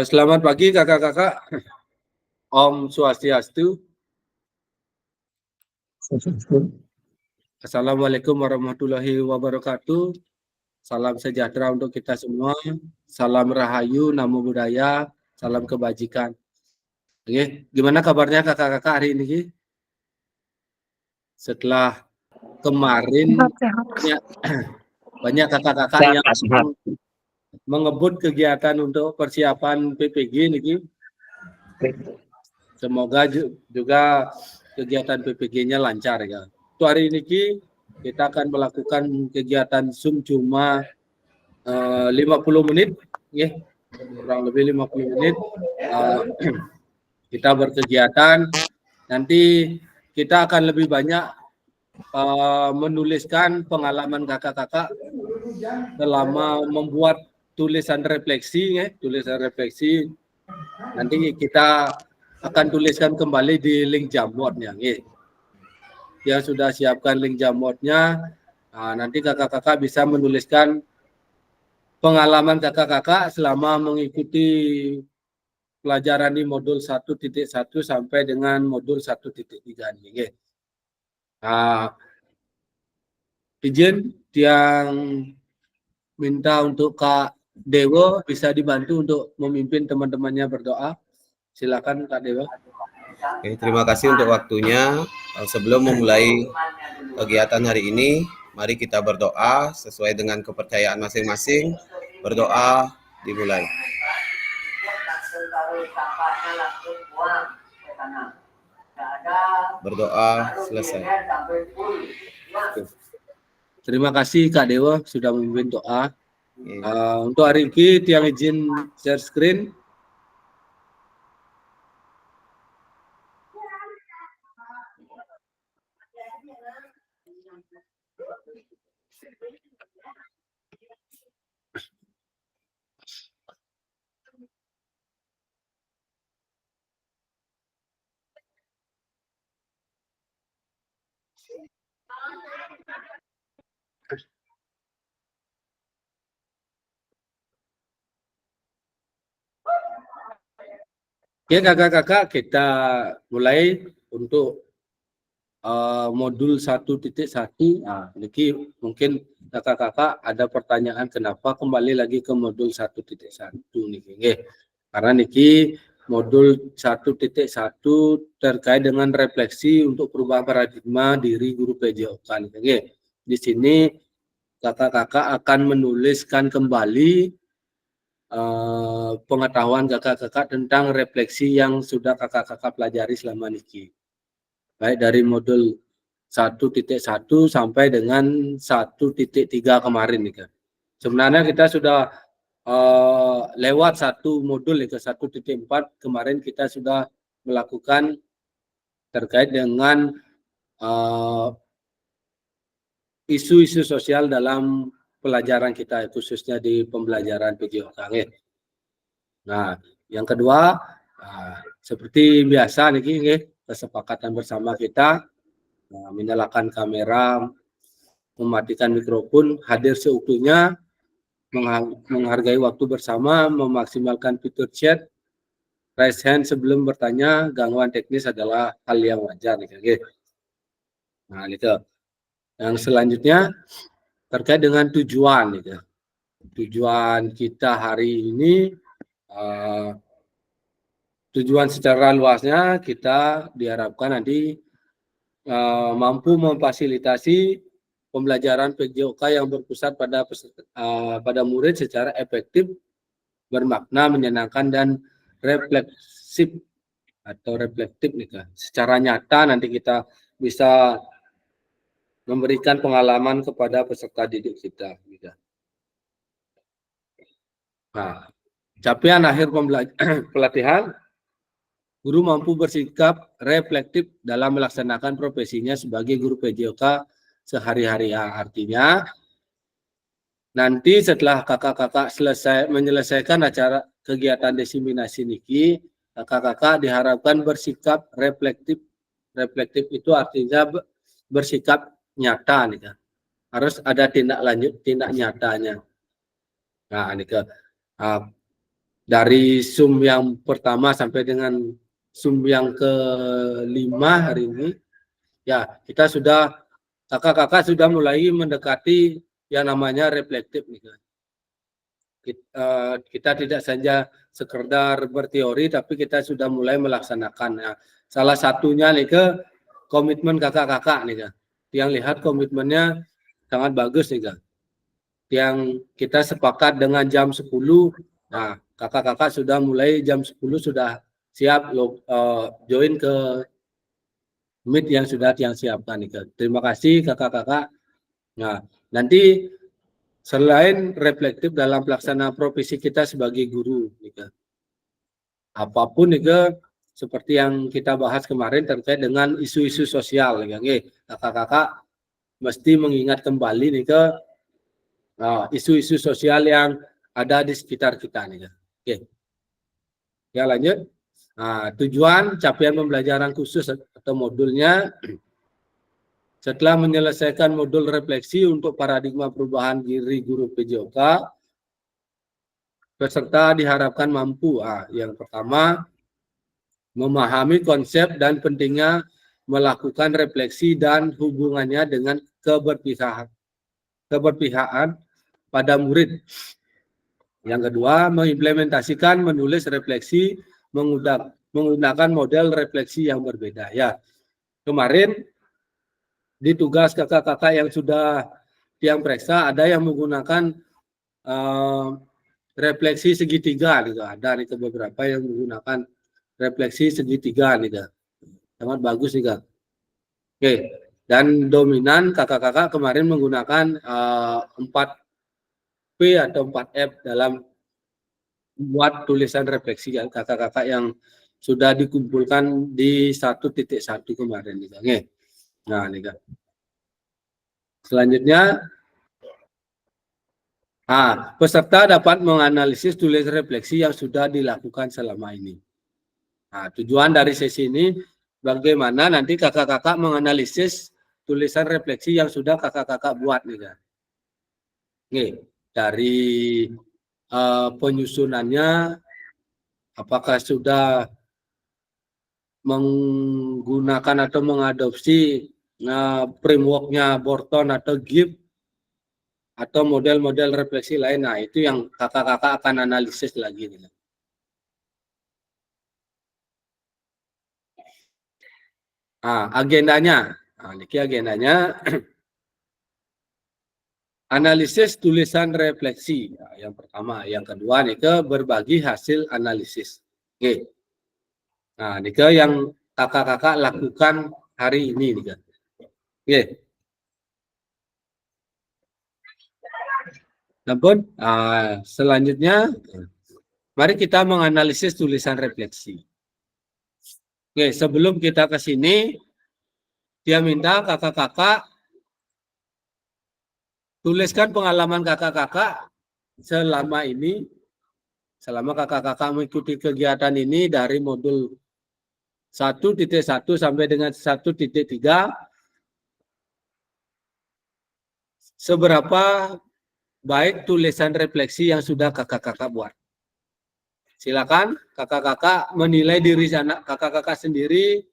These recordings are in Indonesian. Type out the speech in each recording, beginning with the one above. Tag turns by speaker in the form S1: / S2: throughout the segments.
S1: Selamat pagi kakak-kakak. Om Swastiastu. Assalamualaikum warahmatullahi wabarakatuh. Salam sejahtera untuk kita semua. Salam rahayu, namo buddhaya, salam kebajikan. Oke, gimana kabarnya kakak-kakak hari ini? Setelah kemarin banyak kakak-kakak yang mengebut kegiatan untuk persiapan PPG nih. Semoga juga kegiatan PPG-nya lancar ya. Untuk hari ini kita akan melakukan kegiatan Zoom cuma 50 menit, ya, kurang lebih 50 menit. Kita berkegiatan. Nanti kita akan lebih banyak menuliskan pengalaman kakak-kakak selama membuat tulisan refleksi, ya, tulisan refleksi. Nanti kita akan tuliskan kembali di link Jamboardnya, ya. Yang sudah siapkan link Jamboardnya, nanti kakak-kakak bisa menuliskan pengalaman kakak-kakak selama mengikuti pelajaran di modul 1.1 sampai dengan modul 1.3 nih. Izin yang minta untuk Kak Dewo bisa dibantu untuk memimpin teman-temannya berdoa. Silakan Kak Dewo.
S2: Oke, terima kasih untuk waktunya. Sebelum memulai kegiatan hari ini, mari kita berdoa sesuai dengan kepercayaan masing-masing. Berdoa dimulai. Berdoa selesai.
S1: Terima kasih Kak Dewa sudah memimpin doa. Untuk hari ini tiang izin share screen. Oke kakak-kakak, kita mulai untuk modul 1.1. Ini mungkin kakak-kakak ada pertanyaan kenapa kembali lagi ke modul 1.1 nih. Karena niki modul 1.1 terkait dengan refleksi untuk perubahan paradigma diri guru PJOK. Di sini kakak-kakak akan menuliskan kembali pengetahuan kakak-kakak tentang refleksi yang sudah kakak-kakak pelajari selama niki. Baik dari modul 1.1 sampai dengan 1.3 kemarin nih kan. Sebenarnya kita sudah lewat satu modul ke 1.4 kemarin kita sudah melakukan terkait dengan isu-isu sosial dalam pelajaran kita khususnya di pembelajaran PJOK. Nah, yang kedua seperti biasa nih kesepakatan bersama kita menyalakan kamera, mematikan mikrofon, hadir seutuhnya, menghargai waktu bersama, memaksimalkan fitur chat, raise hand sebelum bertanya, gangguan teknis adalah hal yang wajar. Nah, itu. Yang selanjutnya terkait dengan tujuan. Tujuan kita hari ini, tujuan secara luasnya kita diharapkan nanti mampu memfasilitasi pembelajaran PJOK yang berpusat pada murid secara efektif, bermakna, menyenangkan, dan refleksif atau reflektif nih kan. Secara nyata nanti kita bisa memberikan pengalaman kepada peserta didik kita. Nah, capaian akhir pelatihan, guru mampu bersikap reflektif dalam melaksanakan profesinya sebagai guru PJOK sehari-hari. Artinya, nanti setelah kakak-kakak menyelesaikan acara kegiatan diseminasi niki, kakak-kakak diharapkan bersikap reflektif. Reflektif itu artinya bersikap nyata nih kan. Harus ada tindak lanjut, tindak nyatanya. Nah, ini dari sum yang pertama sampai dengan sum yang kelima hari ini, ya kita sudah, kakak-kakak sudah mulai mendekati yang namanya reflektif nih kan. Kita tidak saja sekedar berteori, tapi kita sudah mulai melaksanakan. Nah, salah satunya nih ke komitmen kakak-kakak nih kan. Yang lihat komitmennya sangat bagus nih kan. Yang kita sepakat dengan jam 10, nah kakak-kakak sudah mulai jam 10 sudah siap join ke meet yang sudah yang siapkan nih kan. Terima kasih kakak-kakak. Nah, nanti selain reflektif dalam pelaksanaan profesi kita sebagai guru, nih, apapun itu seperti yang kita bahas kemarin terkait dengan isu-isu sosial, kakak-kakak mesti mengingat kembali nih ke isu-isu sosial yang ada di sekitar kita nih. Oke, ya lanjut. Nah, tujuan capaian pembelajaran khusus atau modulnya. Setelah menyelesaikan modul refleksi untuk paradigma perubahan diri guru PJOK, peserta diharapkan mampu, yang pertama, memahami konsep dan pentingnya melakukan refleksi dan hubungannya dengan keberpihakan pada murid. Yang kedua, mengimplementasikan menulis refleksi menggunakan model refleksi yang berbeda. Ya, kemarin di tugas kakak-kakak yang sudah yang periksa ada yang menggunakan refleksi segitiga gitu. Ada nih beberapa yang menggunakan refleksi segitiga nih kan. Sangat bagus nih kan. Oke, dan dominan kakak-kakak kemarin menggunakan 4P atau 4F dalam buat tulisan refleksi kakak-kakak yang sudah dikumpulkan di 1.1 kemarin nih kan. Nah, nih kan. Selanjutnya, peserta dapat menganalisis tulis refleksi yang sudah dilakukan selama ini. Nah, tujuan dari sesi ini bagaimana nanti kakak-kakak menganalisis tulisan refleksi yang sudah kakak-kakak buat nih kan. Nih, dari penyusunannya apakah sudah menggunakan atau mengadopsi frameworknya Borton atau Gibbs atau model-model refleksi lain. Nah, itu yang kakak-kakak akan analisis lagi nih. Agendanya. Ini agendanya. Analisis tulisan refleksi. Yang pertama, yang kedua nih ke berbagi hasil analisis. Oke. Nah, ini ke yang kakak-kakak lakukan hari ini nih kan. Oke. Namun, selanjutnya mari kita menganalisis tulisan refleksi. Oke, sebelum kita ke sini, dia minta kakak-kakak tuliskan pengalaman kakak-kakak selama ini, selama kakak-kakak mengikuti kegiatan ini dari modul 1.1 sampai dengan 1.3, seberapa baik tulisan refleksi yang sudah kakak-kakak buat. Silakan kakak-kakak menilai diri kakak-kakak sendiri,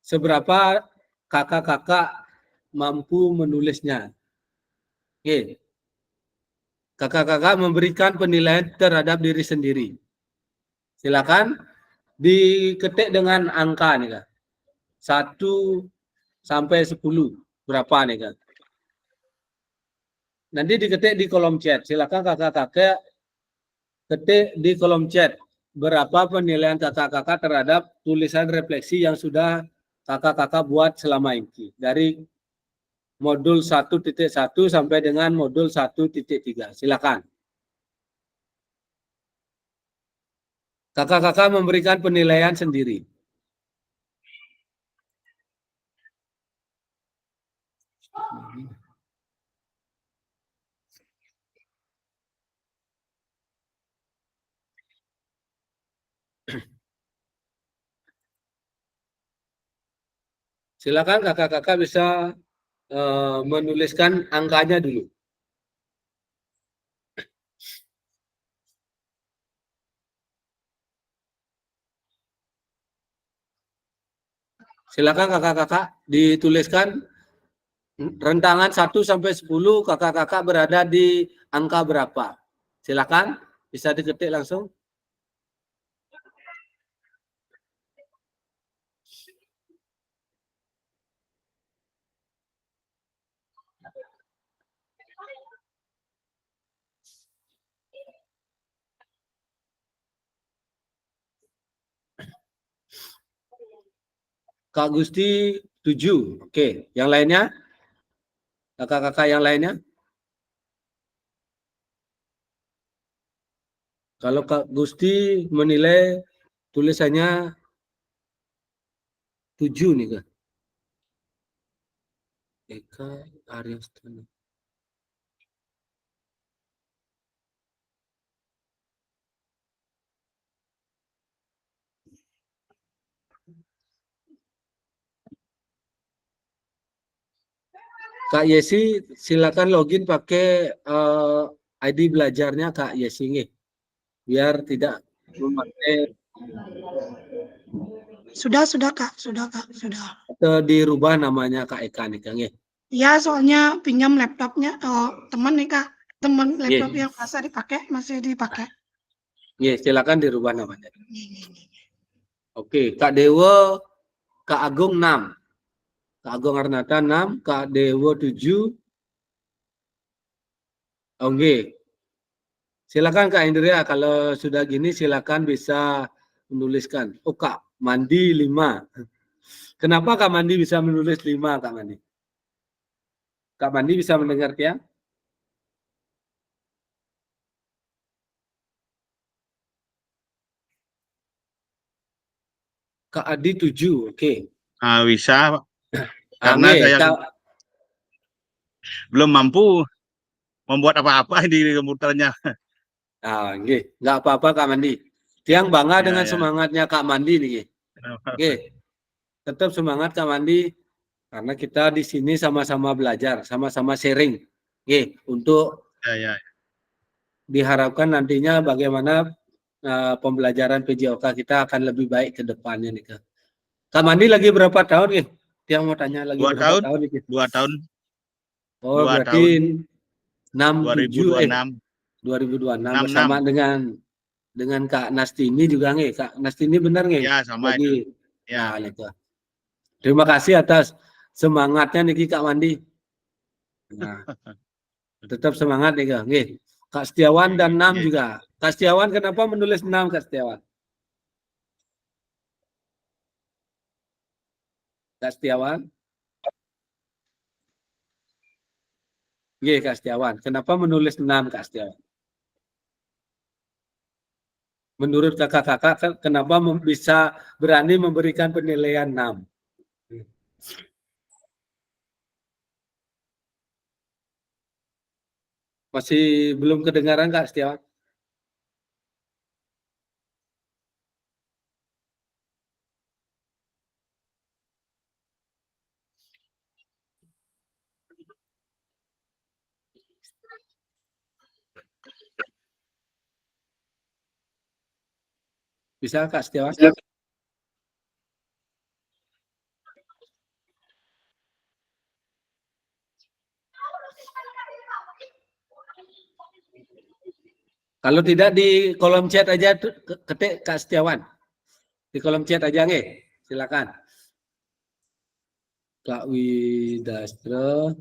S1: seberapa kakak-kakak mampu menulisnya. Oke. Kakak-kakak memberikan penilaian terhadap diri sendiri. Silakan diketik dengan angka nih Kak. 1 sampai 10 berapa nih Kak? Nanti diketik di kolom chat. Silakan kakak-kakak ketik di kolom chat berapa penilaian kakak-kakak terhadap tulisan refleksi yang sudah kakak-kakak buat selama ini dari modul 1.1 sampai dengan modul 1.3. Silakan. Kakak-kakak memberikan penilaian sendiri. Silakan kakak-kakak bisa menuliskan angkanya dulu. Silakan kakak-kakak dituliskan rentangan 1 sampai 10 kakak-kakak berada di angka berapa. Silakan bisa diketik langsung. Kak Gusti 7. Oke, yang lainnya? Kakak-kakak yang lainnya? Kalau Kak Gusti menilai tulisannya 7 nih Kak. Eka Aryastana. Kak Yesi silakan login pakai ID belajarnya Kak Yesi nih. Biar tidak memakai
S3: Sudah Kak, sudah.
S1: atau dirubah namanya Kak Eka nih Kak.
S3: Ya, soalnya pinjam laptopnya teman nih Kak. Teman laptop
S1: Iya.
S3: yang masa dipakai, masih dipakai.
S1: Iya, silakan dirubah namanya. Oke, Kak Dewo, Kak Agung 6. Kak Agung Arnata 6, Kak Dewo 7. Oke. Silakan Kak Indria, kalau sudah gini silakan bisa menuliskan. Oh Kak Mandi 5. Kenapa Kak Mandi bisa menulis 5 Kak Mandi? Kak Mandi bisa mendengar ya? Kak Adi 7, oke.
S4: Bisa, karena saya belum mampu membuat apa-apa di komputernya.
S1: Nggak apa-apa Kak Mandi. Tiang bangga
S4: Ya,
S1: dengan
S4: ya.
S1: semangatnya Kak Mandi nih. Oke, tetap semangat Kak Mandi karena kita di sini sama-sama belajar, sama-sama sharing. Oke, untuk
S4: Ya.
S1: diharapkan nantinya bagaimana pembelajaran PJOK kita akan lebih baik ke depannya nih Kak. Kak Mandi lagi berapa tahun nih? Tiang mau tanya lagi
S4: 2
S1: berapa
S4: tahun,
S1: tahun nih?
S4: 2 tahun,
S1: Oh,
S4: 2
S1: berarti
S4: tahun,
S1: 67
S4: 2026.
S1: 2026 bersama dengan Kak Nastini juga nih. Kak Nastini benar nih?
S4: Ya, sama
S1: Lagi.
S4: itu. Ya.
S1: Nah, itu. Terima kasih atas semangatnya nih Kak Mandi. Nah, tetap semangat nih Kak. Nih, Kak Setiawan dan 6 juga. Kak Setiawan kenapa menulis 6 Kak Setiawan? Kak Setiawan? Iya Kak Setiawan. Kenapa menulis 6 Kak Setiawan? Menurut kakak-kakak kenapa bisa berani memberikan penilaian 6? Masih belum kedengaran Kak Setiawan? Bisa Kak Setiawan? Kalau tidak di kolom chat aja ketik Kak Setiawan. Di kolom chat aja nih. Silakan. Kak Widastra.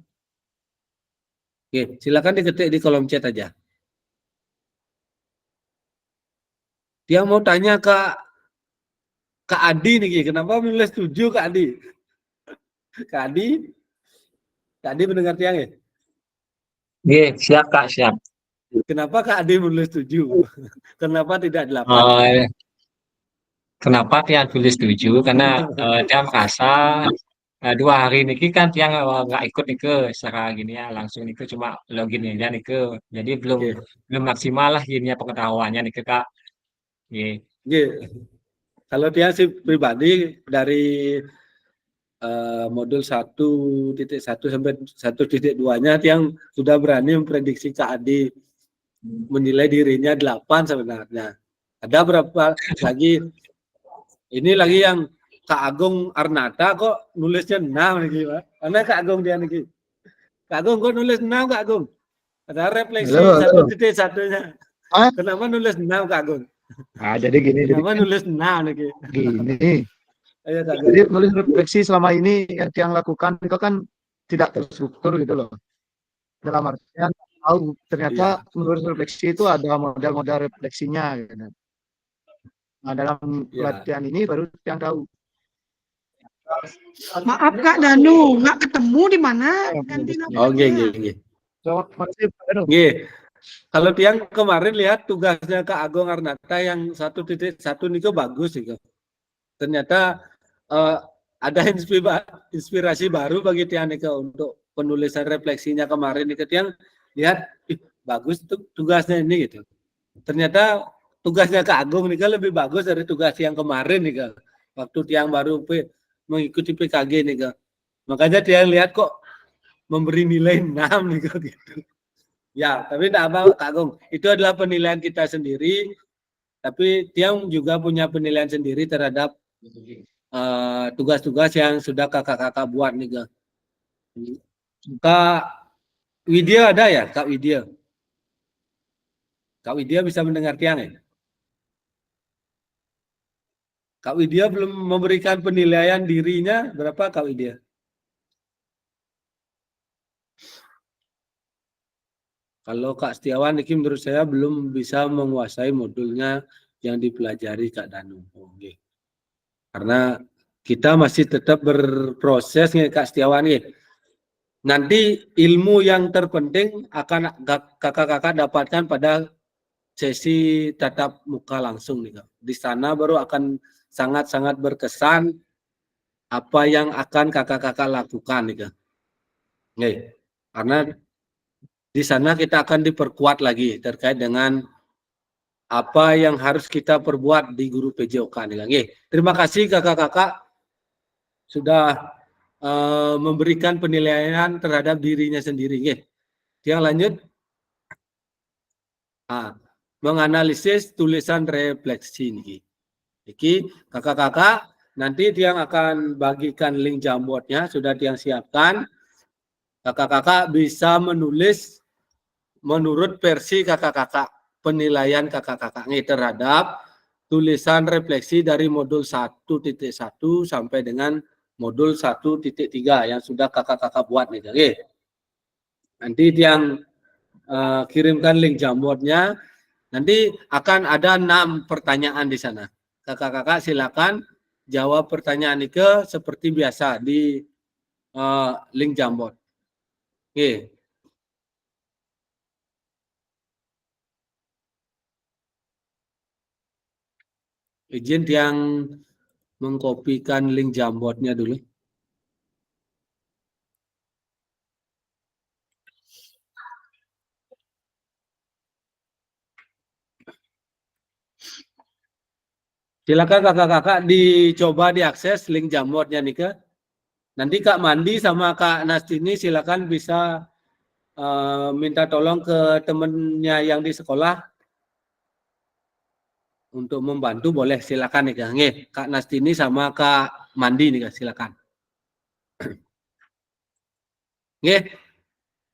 S1: Oke, silakan diketik di kolom chat aja. Dia mau tanya Kak Adi nih, kenapa menulis 7 Kak Adi? Kak Adi mendengar tiang ya?
S5: Iya, siap Kak, siap.
S1: Kenapa Kak Adi menulis 7? Kenapa tidak 8?
S5: Kenapa dia tulis 7? Karena dia merasa 2 hari niki kan dia nggak ikut nih ke secara gini ya, langsung nih ke cuma login aja nih ke. Jadi belum
S1: Oke.
S5: belum maksimal lah ini pengetahuannya nih ke Kak. Iya.
S1: Oke. Kalau dia sih pribadi dari modul 1.1 sampai 1.2-nya yang sudah berani memprediksi Kak Adi menilai dirinya 8 sebenarnya. Ada berapa lagi? Ini lagi yang Kak Agung Arnata kok nulisnya 6 nih, Pak. Karena Kak Agung dia nih. Kak Agung kok nulis 6 Kak Agung? Ada refleksi
S6: Halo.
S1: 1.1-nya.
S6: Ah,
S1: Kenapa nulis 6 Kak Agung?
S6: jadi gini,
S1: Kenapa nulis 6 nih?
S6: gini.
S1: Ayo Kak Agung.
S6: Jadi menulis refleksi selama ini yang lakukan itu kan tidak terstruktur gitu loh. Dalam artian tahu ternyata
S1: Iya.
S6: menulis refleksi itu ada model-model refleksinya gitu. Nah, dalam
S1: Iya.
S6: pelatihan ini baru yang tahu.
S3: Maaf Kak Danu, nggak ketemu di mana ganti
S1: Oke,
S3: namanya.
S1: oke.
S6: So, makasih Pak Danu.
S1: Nggih. Kalau tiang kemarin lihat tugasnya Kak Agung Arnata yang 1.1 nih bagus itu. Ternyata ada inspirasi baru bagi tiang nih untuk penulisan refleksinya kemarin nih tiang lihat bagus tuh tugasnya ini gitu. Ternyata tugasnya Kak Agung nih lebih bagus dari tugas yang kemarin nih waktu tiang baru mengikuti PKG nih makanya tiang lihat kok memberi nilai 6 nih gitu. Ya, tapi tidak apa Kak Agung. Itu adalah penilaian kita sendiri. Tapi Tiang juga punya penilaian sendiri terhadap tugas-tugas yang sudah kakak-kakak buat nih. Kak Widya ada ya, Kak Widya? Kak Widya bisa mendengar Tiang ya? Kak Widya belum memberikan penilaian dirinya berapa Kak Widya? Kalau Kak Setiawan ini menurut saya belum bisa menguasai modulnya yang dipelajari Kak Danu. Oke. Karena kita masih tetap berproses nih Kak Setiawan nih. Nanti ilmu yang terpenting akan kakak-kakak dapatkan pada sesi tatap muka langsung nih Kak. Di sana baru akan sangat-sangat berkesan apa yang akan kakak-kakak lakukan nih Kak. Nih, karena di sana kita akan diperkuat lagi terkait dengan apa yang harus kita perbuat di guru PJOK nih Kak. Nih, terima kasih kakak-kakak sudah memberikan penilaian terhadap dirinya sendiri. Yang lanjut, menganalisis tulisan refleksi ini. Iki kakak-kakak nanti Tiang akan bagikan link Jamboardnya sudah Tiang siapkan. Kakak-kakak bisa menulis menurut versi kakak-kakak, penilaian kakak-kakak ini terhadap tulisan refleksi dari modul 1.1 sampai dengan modul 1.3 yang sudah kakak-kakak buat nih. Oke. Nanti Tiang kirimkan link Jamboardnya. Nanti akan ada 6 pertanyaan di sana. Kakak-kakak silakan jawab pertanyaan ini seperti biasa di link Jamboard. Oke. Izin yang mengkopikan link Jamboardnya dulu. Silakan kakak-kakak dicoba diakses link Jamboardnya nih ke. Nanti Kak Mandi sama Kak Nastini silakan bisa minta tolong ke temennya yang di sekolah untuk membantu boleh silakan nih Kak. Kak Nastini sama Kak Mandi nih Kak silakan. Nggih.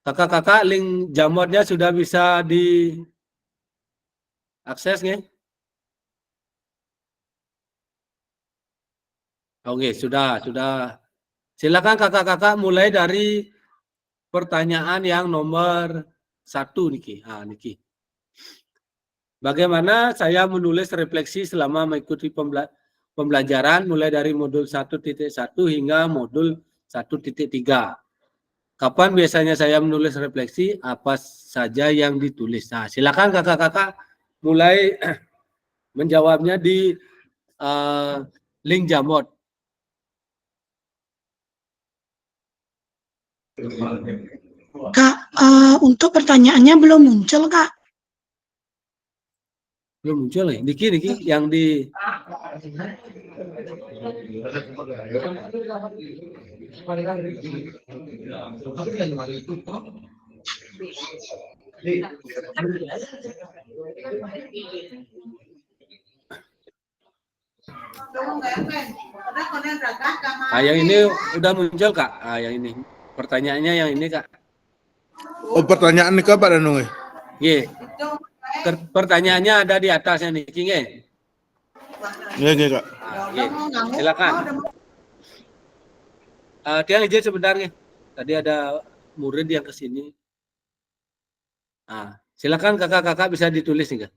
S1: Kakak-kakak link Jamboardnya sudah bisa diakses nggih? Oke, sudah. Silakan kakak-kakak mulai dari pertanyaan yang nomor 1 niki. Niki. Bagaimana saya menulis refleksi selama mengikuti pembelajaran mulai dari modul 1.1 hingga modul 1.3. Kapan biasanya saya menulis refleksi? Apa saja yang ditulis? Nah, silakan kakak-kakak mulai menjawabnya di link Jamboard.
S3: Kak, untuk pertanyaannya belum muncul Kak.
S1: Belum muncul ya? Niki yang di Yang ini udah muncul Kak. Yang ini. Pertanyaannya yang ini Kak.
S7: Oh, pertanyaan nih Kak Pak Danung.
S1: Ye. Pertanyaannya ada di atasnya nih, King.
S7: Iya, Kak.
S1: Ye. Silakan. Tiang izin sebentar nih. Tadi ada murid yang kesini. Silakan kakak-kakak bisa ditulis nih Kak.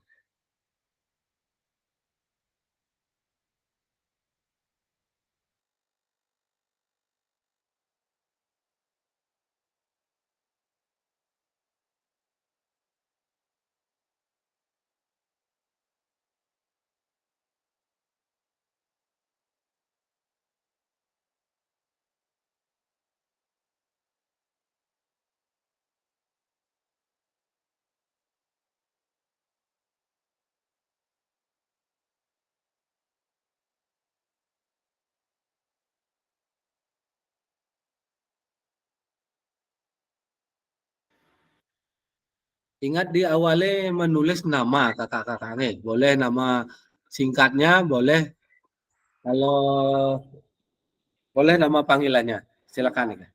S1: Ingat diawali menulis nama kakak-kakaknya. Boleh nama singkatnya, boleh kalau boleh nama panggilannya. Silakan nih Kak.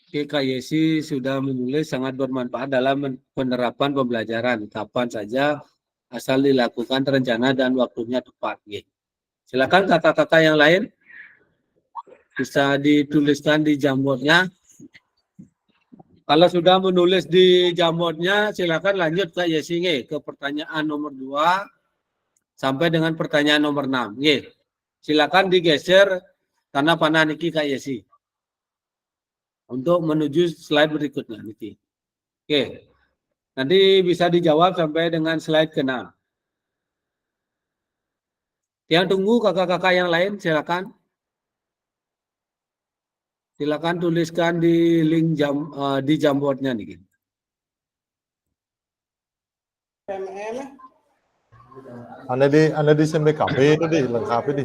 S1: Oke, Kak Yesi sudah menulis sangat bermanfaat dalam penerapan pembelajaran. Kapan saja asal dilakukan terencana dan waktunya tepat. Silakan kakak-kakak yang lain bisa dituliskan di jamboardnya. Kalau sudah menulis di jamboardnya, silakan lanjut Kak Yesi ke pertanyaan nomor 2 sampai dengan pertanyaan nomor 6. Silakan digeser karena panah niki Kak Yesi untuk menuju slide berikutnya niki. Oke. Nanti bisa dijawab sampai dengan slide ke-6. Yang tunggu kakak-kakak yang lain silakan. Silakan tuliskan di link di jamboardnya nih.
S7: Anda di SMBKP itu lengkap ini.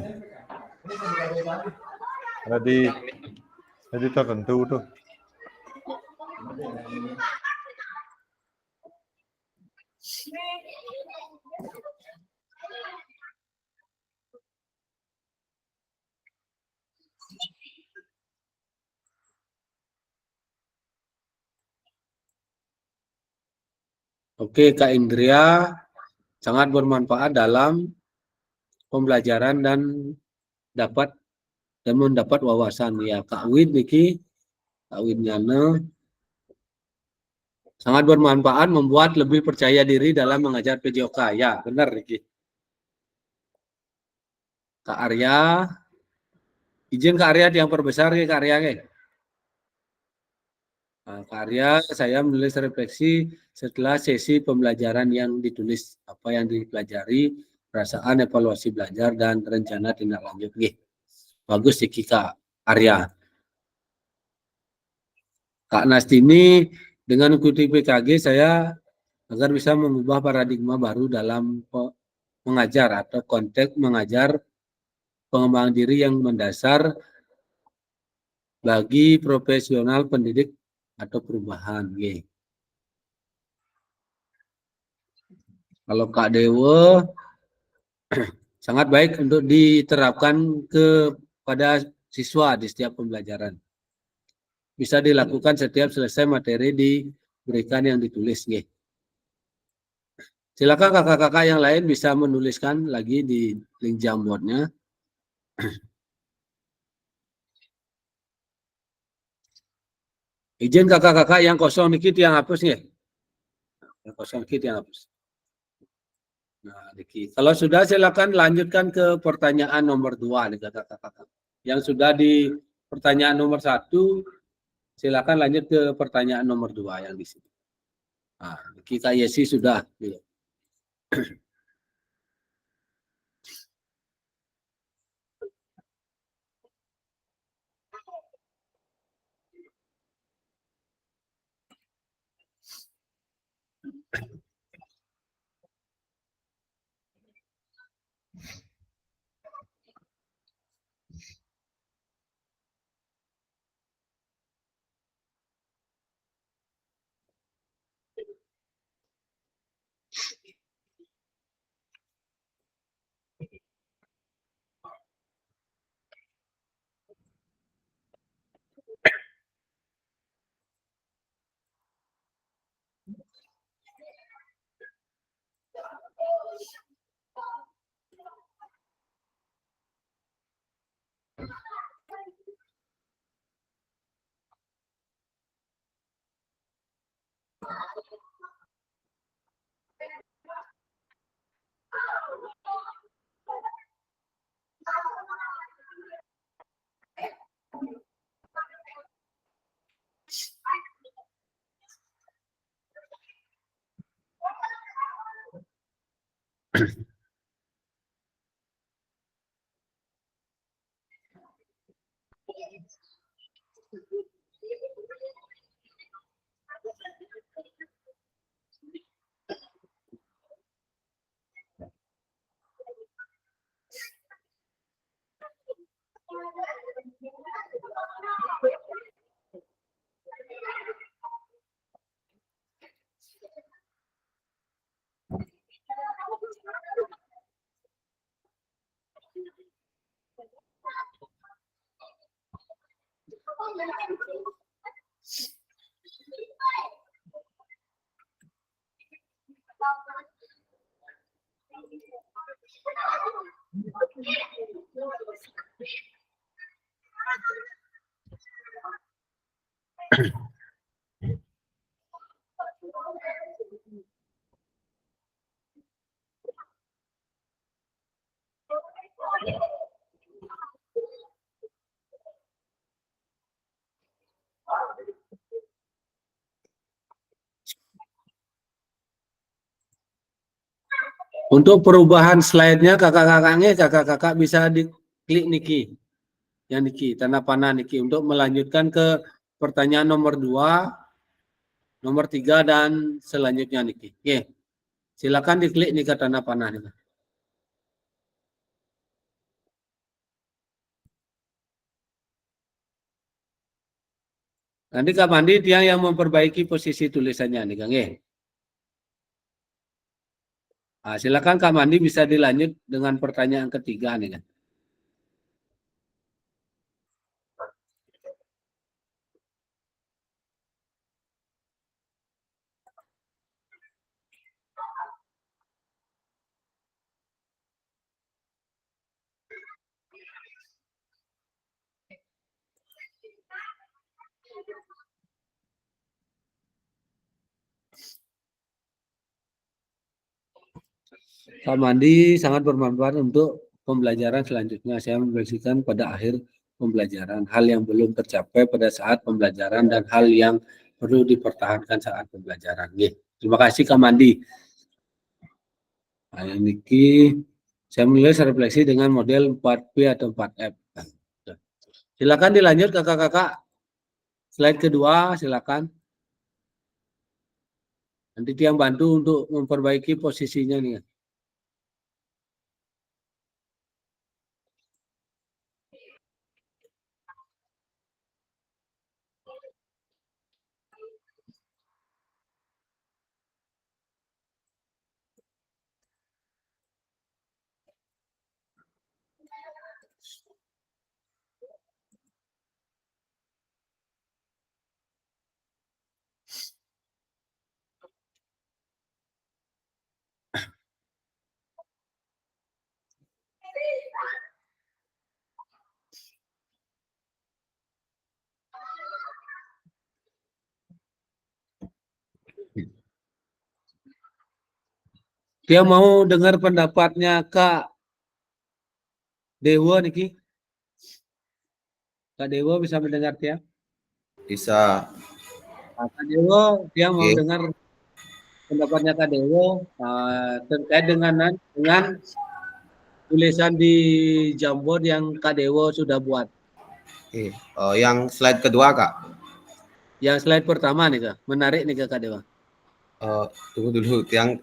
S7: Jadi tertentu tuh.
S1: Oke, Kak Indria, sangat bermanfaat dalam pembelajaran dan mendapat wawasan. Ya, Kak Wid niki, Kak Wid Nyana, sangat bermanfaat, membuat lebih percaya diri dalam mengajar PJOK. Ya, benar niki. Kak Arya, izin Kak Arya yang perbesar ya Kak Arya. Nah, Kak Arya, saya menulis refleksi setelah sesi pembelajaran yang ditulis, apa yang dipelajari, perasaan, evaluasi belajar, dan rencana tindak lanjut. Bagus Iki Kak Arya. Kak Nastini, dengan ikuti PKG saya agar bisa mengubah paradigma baru dalam mengajar atau konteks mengajar pengembangan diri yang mendasar bagi profesional pendidik atau perubahan. Kalau Kak Dewo sangat baik untuk diterapkan kepada siswa di setiap pembelajaran. Bisa dilakukan setiap selesai materi diberikan yang ditulis. Silakan kakak-kakak yang lain bisa menuliskan lagi di link Jamboardnya. Izin kakak-kakak yang kosong dikit yang hapus nih. Yang kosong dikit yang hapus. Nah, dikit. Kalau sudah silakan lanjutkan ke pertanyaan nomor 2 nih kakak-kakak. Yang sudah di pertanyaan nomor 1, silakan lanjut ke pertanyaan nomor 2 yang di sini. Nah, kita Yesi sudah. Untuk perubahan slide-nya kakak-kakak bisa diklik niki. Yang niki, tanda panah niki untuk melanjutkan ke pertanyaan nomor 2, nomor 3 dan selanjutnya niki. Oke. Silakan diklik nih ke tanda panah nih. Nanti Kak Mandi tiang yang memperbaiki posisi tulisannya nih Kang. Nah, silakan Kak Mandi bisa dilanjut dengan pertanyaan ketiga nih kan. Kak Mandi sangat bermanfaat untuk pembelajaran selanjutnya. Saya memprediksikan pada akhir pembelajaran hal yang belum tercapai pada saat pembelajaran dan hal yang perlu dipertahankan saat pembelajaran. Terima kasih Kak Mandi. Nah, ini saya menulis refleksi dengan model 4P atau 4F. Silakan dilanjut kakak-kakak. Slide kedua, silakan. Nanti tiang bantu untuk memperbaiki posisinya nih. Dia mau dengar pendapatnya Kak Dewa niki. Kak Dewa bisa mendengar dia?
S2: Bisa.
S1: Kak Dewa, dia mau
S2: Oke.
S1: dengar pendapatnya Kak Dewa terkait dengan tulisan di Jamboard yang Kak Dewa sudah buat.
S2: Oke. Yang slide kedua Kak.
S1: Yang slide pertama nih Kak, menarik nih Kak Dewa.
S2: Tunggu dulu, tiang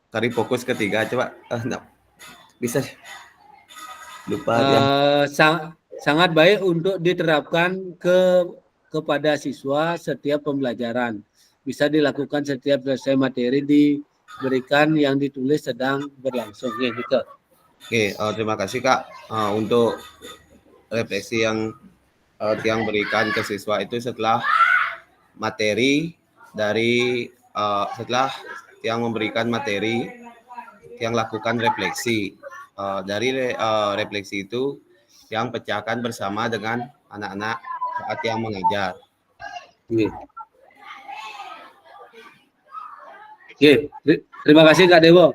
S2: tadi fokus ketiga coba. Bisa lupa tiang.
S1: Sangat baik untuk diterapkan kepada siswa setiap pembelajaran. Bisa dilakukan setiap selesai materi diberikan yang ditulis sedang berlangsung. Gitu.
S2: Oke, terima kasih Kak untuk refleksi yang tiang berikan ke siswa itu setelah materi dari setelah tiang memberikan materi, tiang lakukan refleksi. Dari refleksi itu yang pecahkan bersama dengan anak-anak saat yang mengajar.
S1: Oke, terima kasih Kak Dewo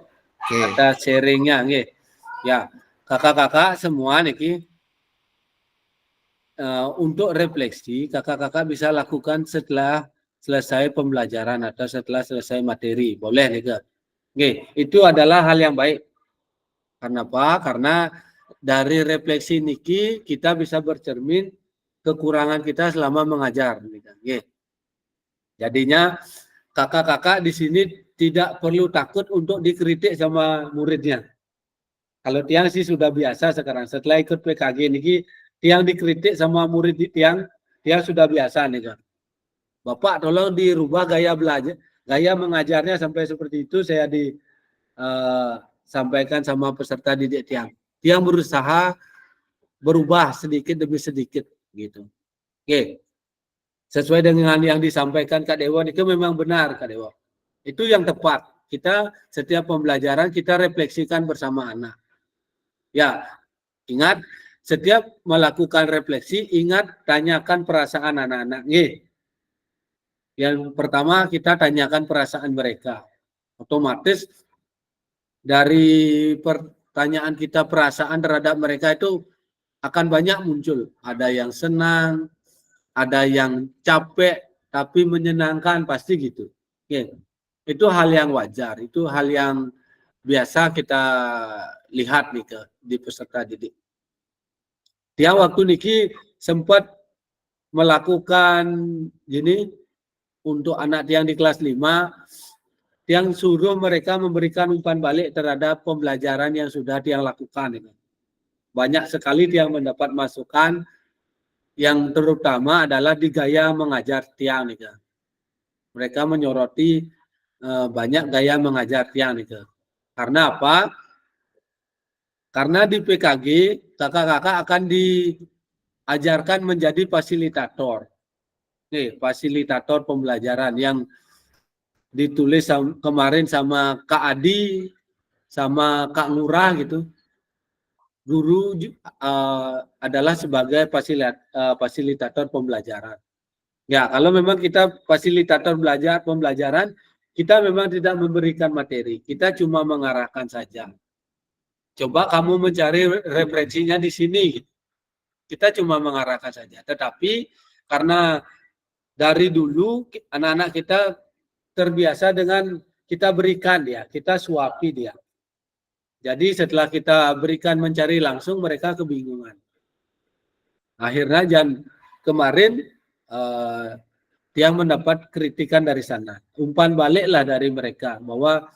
S1: atas sharingnya. Ya, kakak-kakak semua nih untuk refleksi kakak-kakak bisa lakukan setelah selesai pembelajaran atau setelah selesai materi. Boleh nih Kak. Oke, itu adalah hal yang baik. Kenapa? Karena dari refleksi niki kita bisa bercermin kekurangan kita selama mengajar. Jadinya kakak-kakak di sini tidak perlu takut untuk dikritik sama muridnya. Kalau tiang sih sudah biasa sekarang. Setelah ikut PKG niki tiang dikritik sama murid tiang sudah biasa nih Kak. Bapak tolong dirubah gaya belajar, gaya mengajarnya sampai seperti itu. Saya sampaikan sama peserta didik tiang. Tiang berusaha berubah sedikit demi sedikit gitu. Oke. Sesuai dengan yang disampaikan Kak Dewa itu memang benar Kak Dewa. Itu yang tepat. Kita setiap pembelajaran kita refleksikan bersama anak. Ya, ingat setiap melakukan refleksi ingat tanyakan perasaan anak-anak. Yang pertama kita tanyakan perasaan mereka. Otomatis dari pertanyaan kita perasaan terhadap mereka itu akan banyak muncul. Ada yang senang, ada yang capek tapi menyenangkan, pasti gitu. Oke. Itu hal yang wajar, itu hal yang biasa kita lihat nih di peserta didik. Dia waktu niki sempat melakukan gini untuk anak tiang di kelas 5, tiang suruh mereka memberikan umpan balik terhadap pembelajaran yang sudah tiang lakukan. Banyak sekali tiang mendapat masukan yang terutama adalah di gaya mengajar Tiang nih Kak. Mereka menyoroti banyak gaya mengajar Tiang nih Kak. Karena apa? Karena di PKG kakak-kakak akan diajarkan menjadi fasilitator. Nih, fasilitator pembelajaran yang ditulis kemarin sama Kak Adi, sama Kak Lurah gitu. Guru adalah sebagai fasilitator pembelajaran. Ya, kalau memang kita fasilitator pembelajaran, kita memang tidak memberikan materi, kita cuma mengarahkan saja. Coba kamu mencari referensinya di sini. Kita cuma mengarahkan saja. Tetapi karena dari dulu anak-anak kita terbiasa dengan kita berikan dia, kita suapi dia. Jadi setelah kita berikan mencari langsung mereka kebingungan. Akhirnya kemarin dia mendapat kritikan dari sana. Umpan baliklah dari mereka bahwa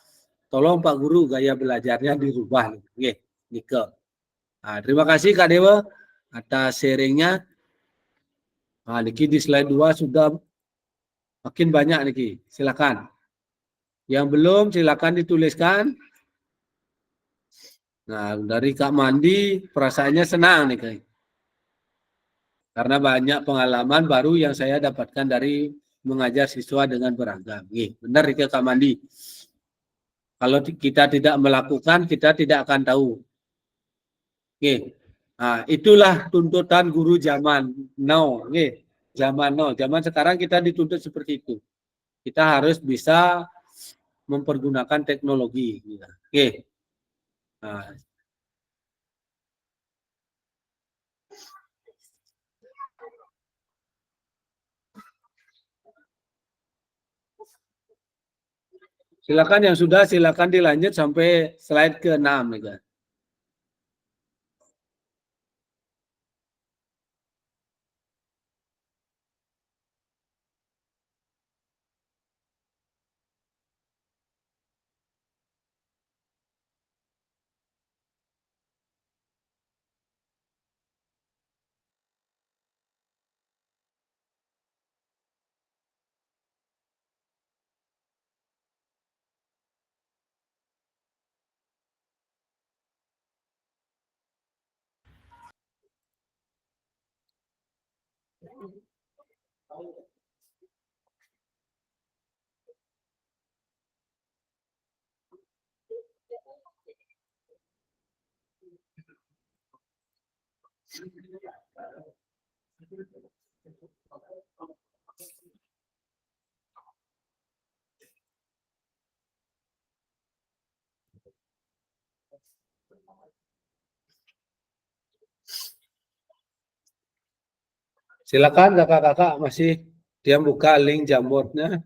S1: tolong Pak Guru gaya belajarnya dirubah. Oke, Nike. Nah, terima kasih Kak Dewa atas sharingnya. Nah, Niki di slide 2 sudah makin banyak Niki. Silakan. Yang belum silakan dituliskan. Nah, dari Kak Mandi perasaannya senang nih Kak. Karena banyak pengalaman baru yang saya dapatkan dari mengajar siswa dengan beragam. Benar nih Kak Mandi. Kalau kita tidak melakukan, kita tidak akan tahu. Nah, itulah tuntutan guru zaman now. Zaman now. Zaman sekarang kita dituntut seperti itu. Kita harus bisa mempergunakan teknologi. Nah, silakan yang sudah, silakan dilanjut sampai slide ke-6 nih, Kak. Silakan kakak-kakak masih dia buka link Jamboardnya.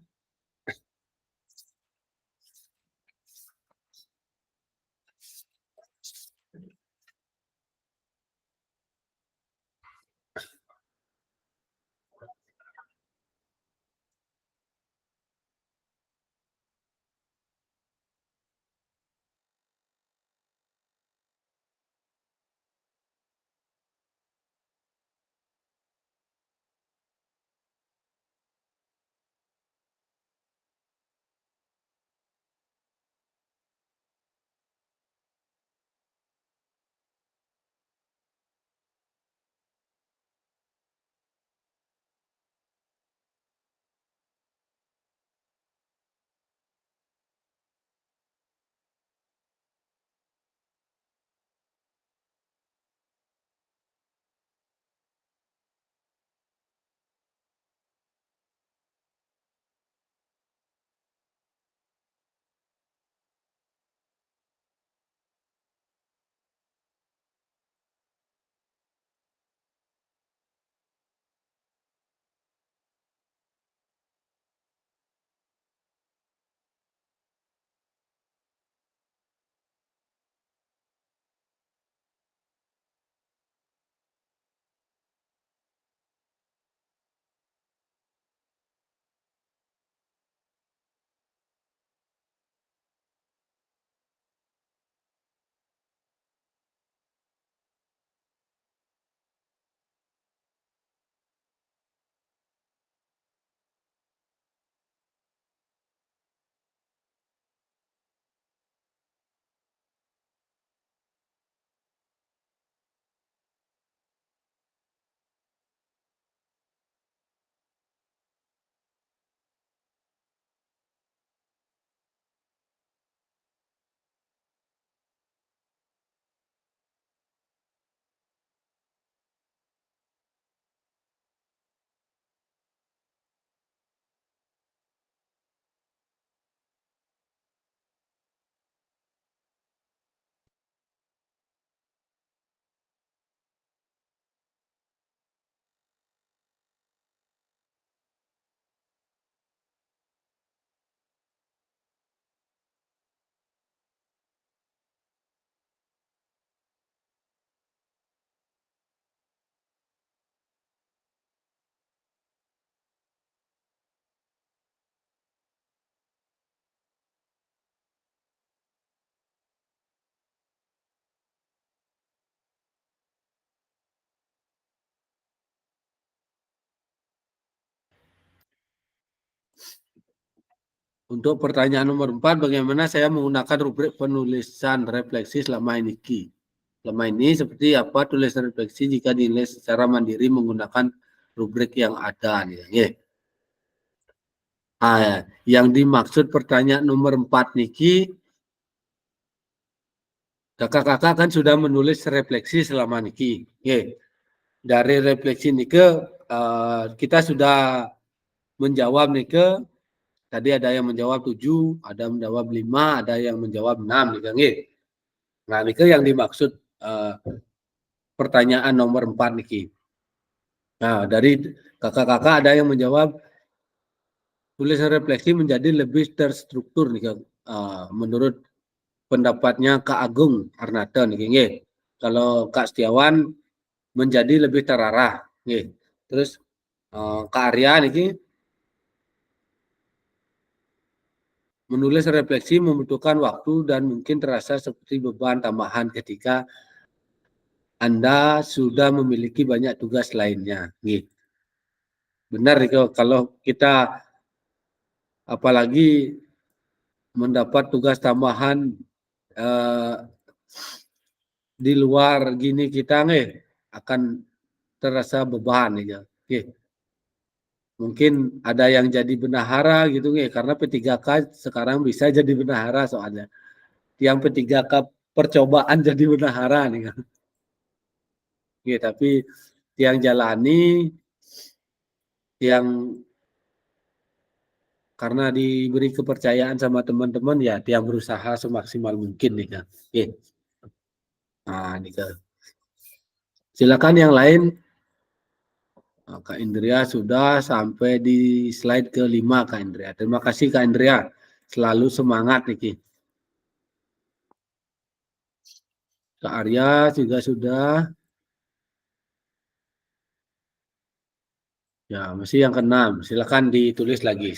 S1: Untuk pertanyaan nomor 4, bagaimana saya menggunakan rubrik penulisan refleksi selama ini? Selama ini seperti apa tulisan refleksi jika dinilai secara mandiri menggunakan rubrik yang ada. Nih. Yang dimaksud pertanyaan nomor 4 niki, kakak-kakak kan sudah menulis refleksi selama niki. Dari refleksi niki kita sudah menjawab niki. Tadi ada yang menjawab 7, ada yang menjawab 5, ada yang menjawab 6. Niki. Nah, niki yang dimaksud pertanyaan nomor 4 niki. Nah, dari kakak-kakak ada yang menjawab tulisan refleksi menjadi lebih terstruktur nih, menurut pendapatnya Kak Agung Arnata nih. Kalau Kak Setiawan menjadi lebih terarah. Terus Kak Arya nih, menulis refleksi membutuhkan waktu dan mungkin terasa seperti beban tambahan ketika Anda sudah memiliki banyak tugas lainnya. Benar nih, kalau kita apalagi mendapat tugas tambahan di luar gini kita akan terasa beban ya. Mungkin ada yang jadi bendahara gitu karena P3K sekarang bisa jadi bendahara soalnya. Yang P3K percobaan jadi bendahara nih kan. Tapi yang jalani yang karena diberi kepercayaan sama teman-teman ya yang berusaha semaksimal mungkin nih kan. Nah, ini kan. Silakan yang lain. Kak Indria sudah sampai di slide ke-5 Kak Indria. Terima kasih Kak Indria. Selalu semangat nih. Kak Arya juga sudah. Ya, masih yang ke-6. Silakan ditulis lagi.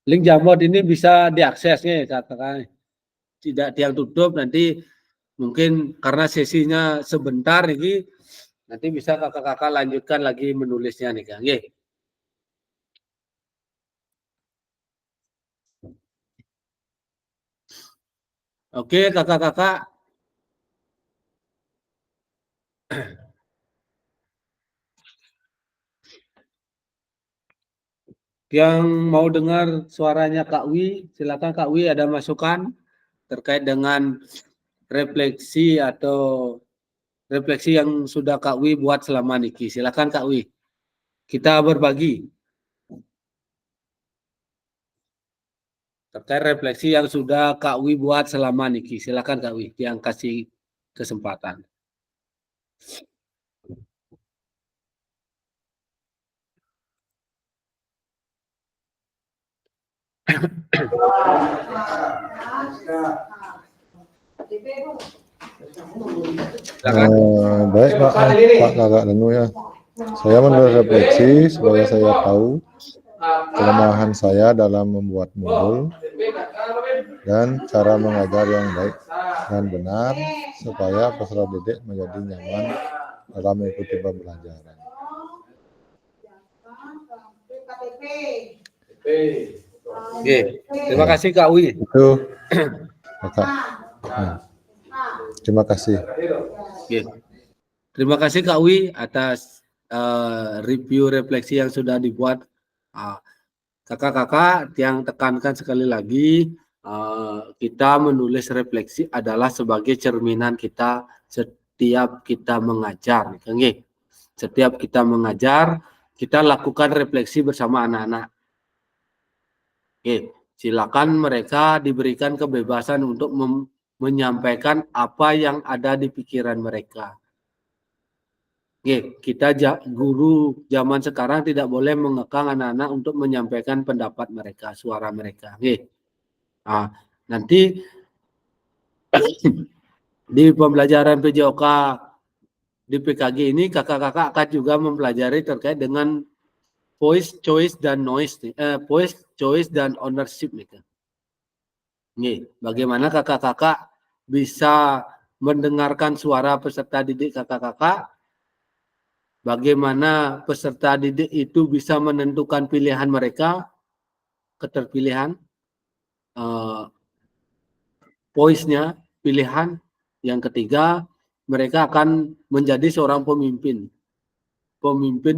S1: Link Jamboard ini bisa diakses nih katakan. Tidak yang tutup nanti mungkin karena sesinya sebentar nih, nanti bisa kakak-kakak lanjutkan lagi menulisnya nih Kang. Oke kakak-kakak. Yang mau dengar suaranya Kak Wi, silakan Kak Wi, ada masukan terkait dengan refleksi atau refleksi yang sudah Kak Wi buat selama niki. Silakan Kak Wi. Kita berbagi terkait refleksi yang sudah Kak Wi buat selama niki. Silakan Kak Wi yang kasih kesempatan.
S8: Baik Pak Kakak Danu ya. Saya menulis refleksi supaya saya tahu kelemahan saya dalam membuat modul dan cara mengajar yang baik dan benar supaya peserta didik menjadi nyaman dalam mengikuti pembelajaran.
S1: Oke, terima kasih Kak Wi.
S8: Itu Kakak. Terima kasih.
S1: Oke. Terima kasih Kak Wi atas review refleksi yang sudah dibuat. Kakak-kakak yang tekankan sekali lagi, kita menulis refleksi adalah sebagai cerminan kita setiap kita mengajar. Setiap kita mengajar, kita lakukan refleksi bersama anak-anak. Silakan mereka diberikan kebebasan untuk menyampaikan apa yang ada di pikiran mereka. Kita guru zaman sekarang tidak boleh mengekang anak-anak untuk menyampaikan pendapat mereka, suara mereka. Nanti di pembelajaran PJOK di PKG ini kakak-kakak akan juga mempelajari terkait dengan voice, choice, dan noise. Voice, choice, dan ownership. Bagaimana kakak-kakak bisa mendengarkan suara peserta didik kakak-kakak bagaimana peserta didik itu bisa menentukan pilihan mereka, keterpilihan, poinnya, pilihan. Yang ketiga, mereka akan menjadi seorang pemimpin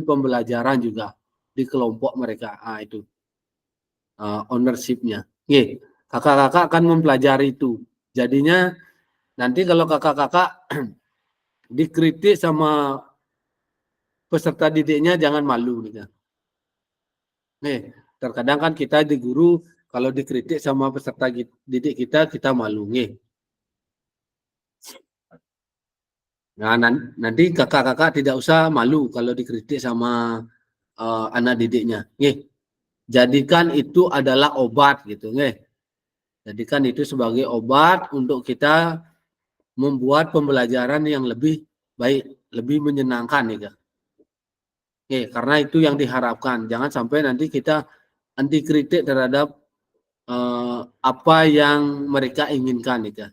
S1: pembelajaran juga di kelompok mereka. Itu ownership-nya. Kakak-kakak akan mempelajari itu. Jadinya nanti kalau kakak-kakak dikritik sama peserta didiknya, jangan malu gitu. Terkadang kan kita di guru kalau dikritik sama peserta didik kita malu. Nah, nanti kakak-kakak tidak usah malu kalau dikritik sama anak didiknya. Jadikan itu adalah obat gitu. Jadikan itu sebagai obat untuk kita membuat pembelajaran yang lebih baik, lebih menyenangkan ya. Karena itu yang diharapkan. Jangan sampai nanti kita anti kritik terhadap apa yang mereka inginkan ya.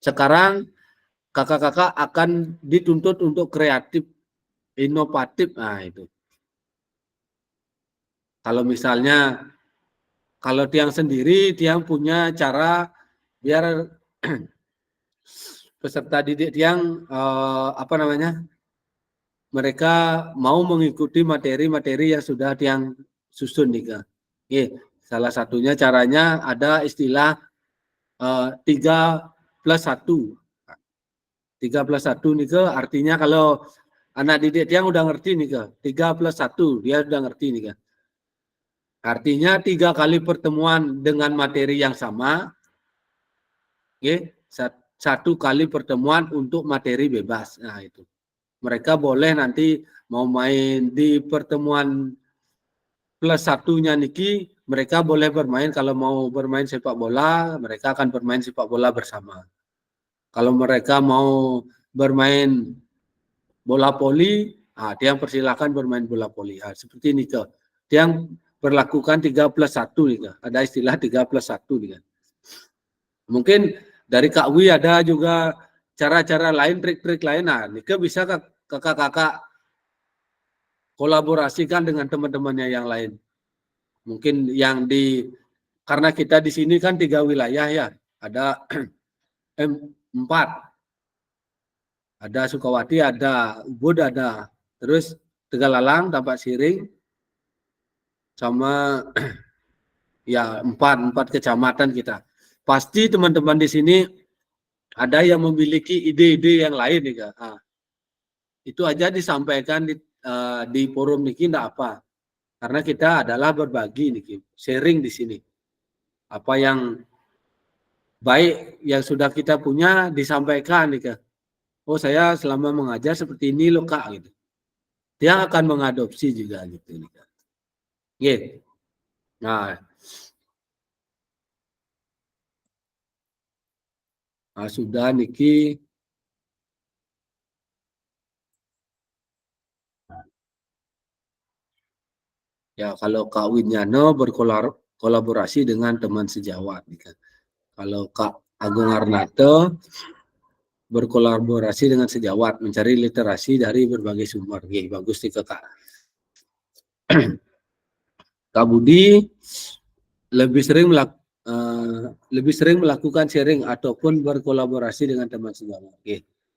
S1: Sekarang kakak-kakak akan dituntut untuk kreatif, inovatif. Itu. Kalau misalnya kalau Tiang sendiri, Tiang punya cara biar peserta didik Tiang mereka mau mengikuti materi-materi yang sudah Tiang susun nih. Salah satunya caranya ada istilah 3+1. 3+1 nih artinya kalau anak didik Tiang udah ngerti nih 3+1 dia udah ngerti nih. Artinya 3 kali pertemuan dengan materi yang sama, 1 kali pertemuan untuk materi bebas. Nah itu. Mereka boleh nanti mau main di pertemuan +1-nya niki, mereka boleh bermain. Kalau mau bermain sepak bola, mereka akan bermain sepak bola bersama. Kalau mereka mau bermain bola voli, dia persilakan bermain bola voli. Seperti ini ke. Dia berlakukan 3+1 nih. Ada istilah 3+1 nih. Mungkin dari Kak Wi ada juga cara-cara lain, trik-trik lain. Nika bisa kakak-kakak kolaborasikan dengan teman-temannya yang lain. Mungkin yang karena kita di sini kan 3 wilayah ya. Ada 4. Ada Sukawati, ada Ubud, ada terus Tegalalang, Tampak Siring, sama ya 4 kecamatan kita. Pasti teman-teman di sini ada yang memiliki ide-ide yang lain nih. Itu aja disampaikan di forum niki enggak apa. Karena kita adalah berbagi niki, sharing di sini. Apa yang baik yang sudah kita punya disampaikan nih. Oh, saya selama mengajar seperti ini loh Kak gitu. Dia akan mengadopsi juga gitu nih Kak. Nah, sudah niki ya, kalau Kak Winyano berkolaborasi dengan teman sejawat nih Kak. Kalau Kak Agung Arnato berkolaborasi dengan sejawat mencari literasi dari berbagai sumber. Bagus nih Kak. Kak Budi lebih sering melakukan sharing ataupun berkolaborasi dengan teman sejawat.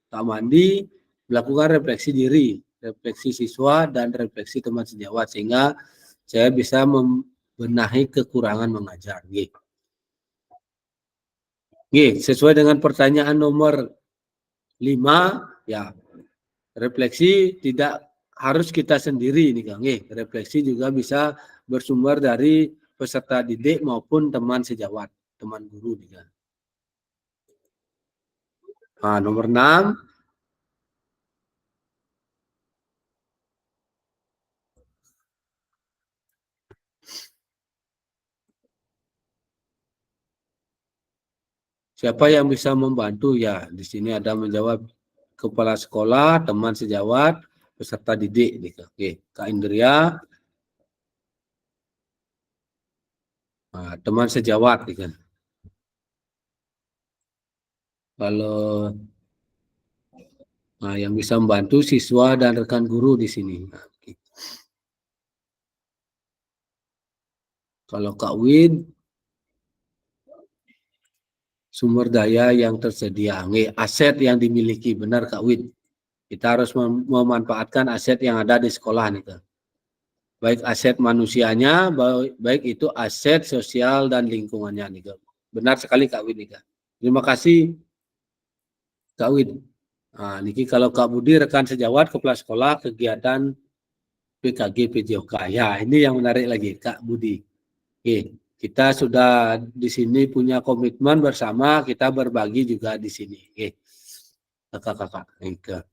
S1: Kak Mandi melakukan refleksi diri, refleksi siswa dan refleksi teman sejawat sehingga saya bisa membenahi kekurangan mengajar. Sesuai dengan pertanyaan nomor 5, ya, refleksi tidak harus kita sendiri nih Kang. Refleksi juga bisa bersumber dari peserta didik maupun teman sejawat, teman guru nih Kang. Nomor 6, siapa yang bisa membantu ya? Di sini ada menjawab kepala sekolah, teman sejawat, peserta didik nih Kang. Kak Indria, teman sejawat nih kan. Kalau Nah, yang bisa membantu siswa dan rekan guru di sini. Nah, oke. Kalau Kak Win, sumber daya yang tersedia, aset yang dimiliki, benar Kak Win. Kita harus memanfaatkan aset yang ada di sekolah nih Kak. Baik aset manusianya, baik itu aset sosial dan lingkungannya nih Kak. Benar sekali Kak Win nih Kak. Terima kasih Kak Win. Nah, niki kalau Kak Budi rekan sejawat kepala sekolah kegiatan PKG PJOK. Ya, ini yang menarik lagi Kak Budi. Oke, kita sudah di sini punya komitmen bersama, kita berbagi juga di sini. Oke, kakak-kakak.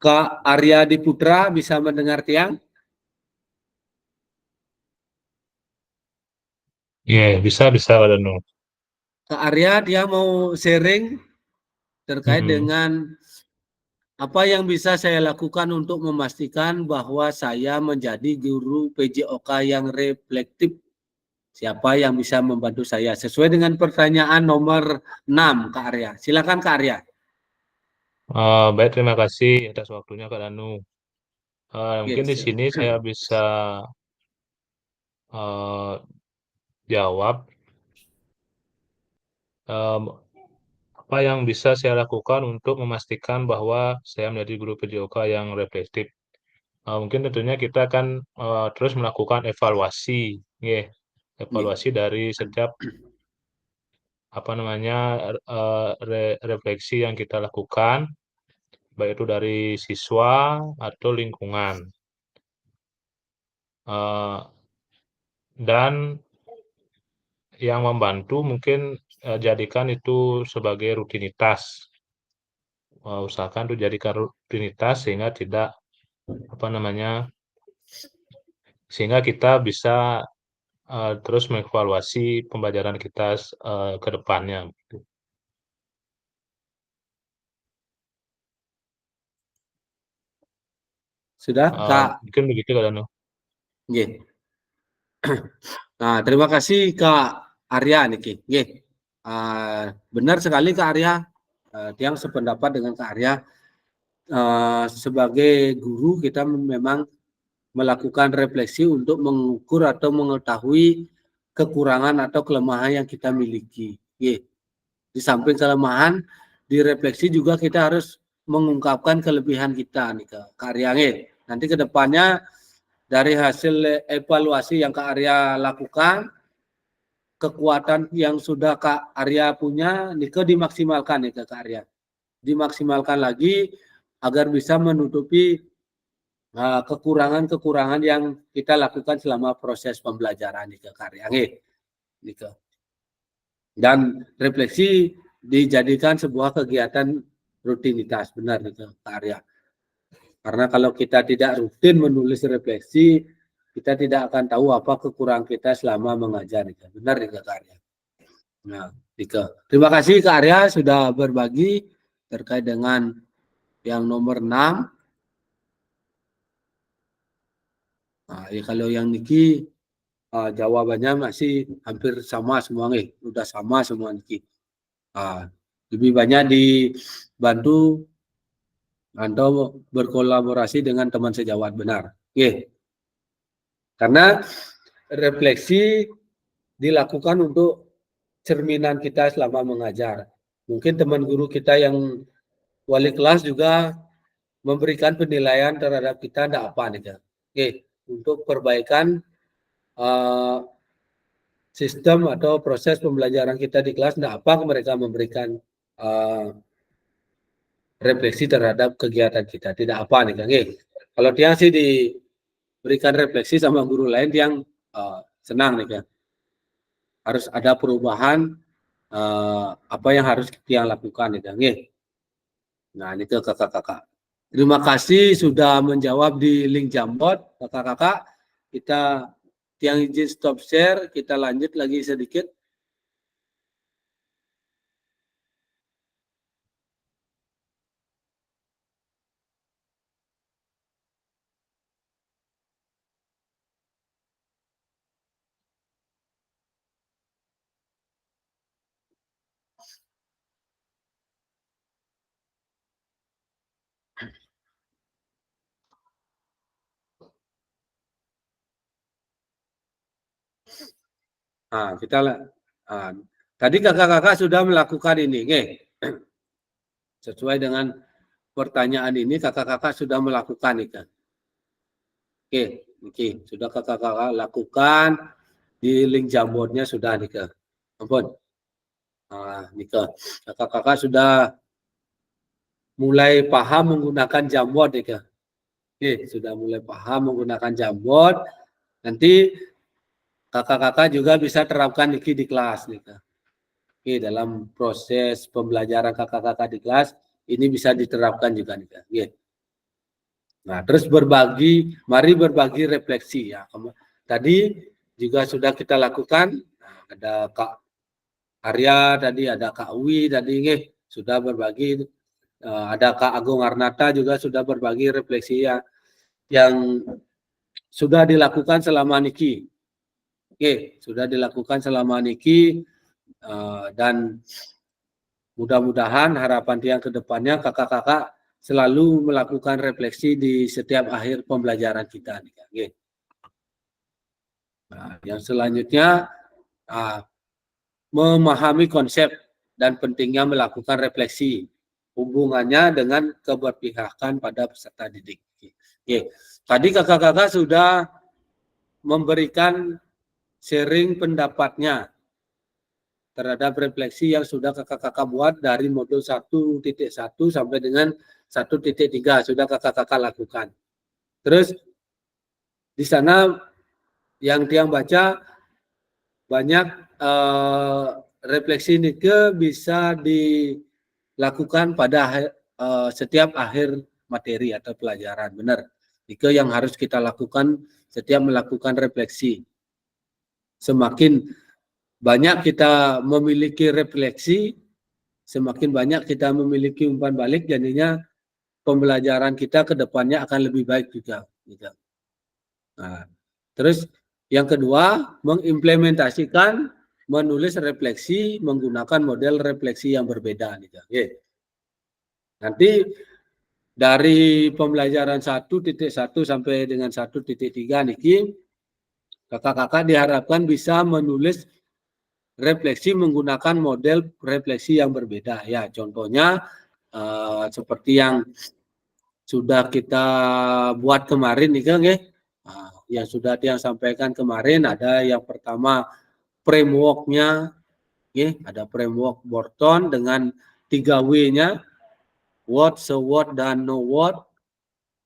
S1: Kak Arya Diputra bisa mendengar tiang?
S9: Iya, bisa Pak Danu.
S1: Kak Arya dia mau sharing terkait
S9: Mm-mm.
S1: dengan apa yang bisa saya lakukan untuk memastikan bahwa saya menjadi guru PJOK yang reflektif. Siapa yang bisa membantu saya? Sesuai dengan pertanyaan nomor 6, Kak Arya. Silakan Kak Arya.
S9: Baik, terima kasih atas waktunya Kak Danu. Mungkin di
S1: Yes.
S9: sini saya bisa eh, jawab em, apa yang bisa saya lakukan untuk memastikan bahwa saya menjadi guru PJOK yang reflektif. Mungkin tentunya kita akan terus melakukan evaluasi, ya, evaluasi dari setiap apa namanya refleksi yang kita lakukan, baik itu dari siswa atau lingkungan. Eh, dan yang membantu mungkin jadikan itu sebagai rutinitas. Usahakan itu jadikan rutinitas sehingga tidak apa namanya sehingga kita bisa terus mengevaluasi pembelajaran kita ke depannya.
S1: Sudah, Kak?
S9: Mungkin begitu Kak Danu.
S1: Nggih. Nah, terima kasih Kak Arya niki. Nggih. Benar sekali Kak Arya. Tiang sependapat dengan Kak Arya. Sebagai guru kita memang melakukan refleksi untuk mengukur atau mengetahui kekurangan atau kelemahan yang kita miliki. Di samping kelemahan, di refleksi juga kita harus mengungkapkan kelebihan kita nih ke Arya. Nanti ke depannya dari hasil evaluasi yang Kak Arya lakukan, kekuatan yang sudah Kak Arya punya, nih dimaksimalkan nih Kak Arya. Dimaksimalkan lagi agar bisa menutupi kekurangan-kekurangan yang kita lakukan selama proses pembelajaran nih Kak Arya. Dan refleksi dijadikan sebuah kegiatan rutinitas, benar nih Kak Arya. Karena kalau kita tidak rutin menulis refleksi, kita tidak akan tahu apa kekurangan kita selama mengajar. Benar nih Kak Arya. Nah, terima kasih Kak Arya sudah berbagi terkait dengan yang nomor 6. Nah, ya kalau yang niki jawabannya masih hampir sama semua nih, udah sama semua niki. Lebih banyak dibantu atau berkolaborasi dengan teman sejawat, benar. Karena refleksi dilakukan untuk cerminan kita selama mengajar. Mungkin teman guru kita yang wali kelas juga memberikan penilaian terhadap kita tidak apa nih. Untuk perbaikan sistem atau proses pembelajaran kita di kelas, tidak apa mereka memberikan refleksi terhadap kegiatan kita, tidak apa nih Kang. Kalau dia sih diberikan refleksi sama guru lain yang senang nih Kang. Harus ada perubahan apa yang harus kita lakukan nih Kang. Nah, ini ke kakak-kakak. Terima kasih sudah menjawab di link Jamboard, kakak-kakak. Kita yang izin stop share, kita lanjut lagi sedikit. Nah, tadi kakak-kakak sudah melakukan ini, nggih. Sesuai dengan pertanyaan ini kakak-kakak sudah melakukan ini kan. Oke, sudah kakak-kakak lakukan di link Jamboardnya sudah nih kan. Ampun. Nah, nih kan. Kakak-kakak sudah mulai paham menggunakan Jamboard nih kan. Oke, sudah mulai paham menggunakan Jamboard. Nanti kakak-kakak juga bisa terapkan Niki di kelas nih kan. Oke, dalam proses pembelajaran kakak-kakak di kelas ini bisa diterapkan juga nih kan. Oke. Nah, terus mari berbagi refleksi ya. Tadi juga sudah kita lakukan. Nah, ada Kak Arya tadi, ada Kak Uwi tadi nggih, sudah berbagi. Ada Kak Agung Arnata juga sudah berbagi refleksi ya, yang sudah dilakukan selama niki. Oke, sudah dilakukan selama niki dan mudah-mudahan harapan tiang ke depannya kakak-kakak selalu melakukan refleksi di setiap akhir pembelajaran kita. Oke. Nah, yang selanjutnya memahami konsep dan pentingnya melakukan refleksi hubungannya dengan keberpihakan pada peserta didik. Oke. Tadi kakak-kakak sudah memberikan sharing pendapatnya terhadap refleksi yang sudah kakak-kakak buat dari modul 1.1 sampai dengan 1.3 sudah kakak-kakak lakukan. Terus di sana yang tiang baca banyak refleksi ini bisa dilakukan pada setiap akhir materi atau pelajaran. Benar. Itu yang harus kita lakukan setiap melakukan refleksi. Semakin banyak kita memiliki refleksi, semakin banyak kita memiliki umpan balik, jadinya pembelajaran kita ke depannya akan lebih baik juga. Nah, terus yang kedua, mengimplementasikan menulis refleksi menggunakan model refleksi yang berbeda. Nanti dari pembelajaran 1.1 sampai dengan 1.3 niki, kakak-kakak diharapkan bisa menulis refleksi menggunakan model refleksi yang berbeda. Ya, contohnya seperti yang sudah kita buat kemarin nih Kang ya. Yang sudah yang sampaikan kemarin ada yang pertama framework-nya ya, ada framework Borton dengan 3W-nya, what, so what, dan no what.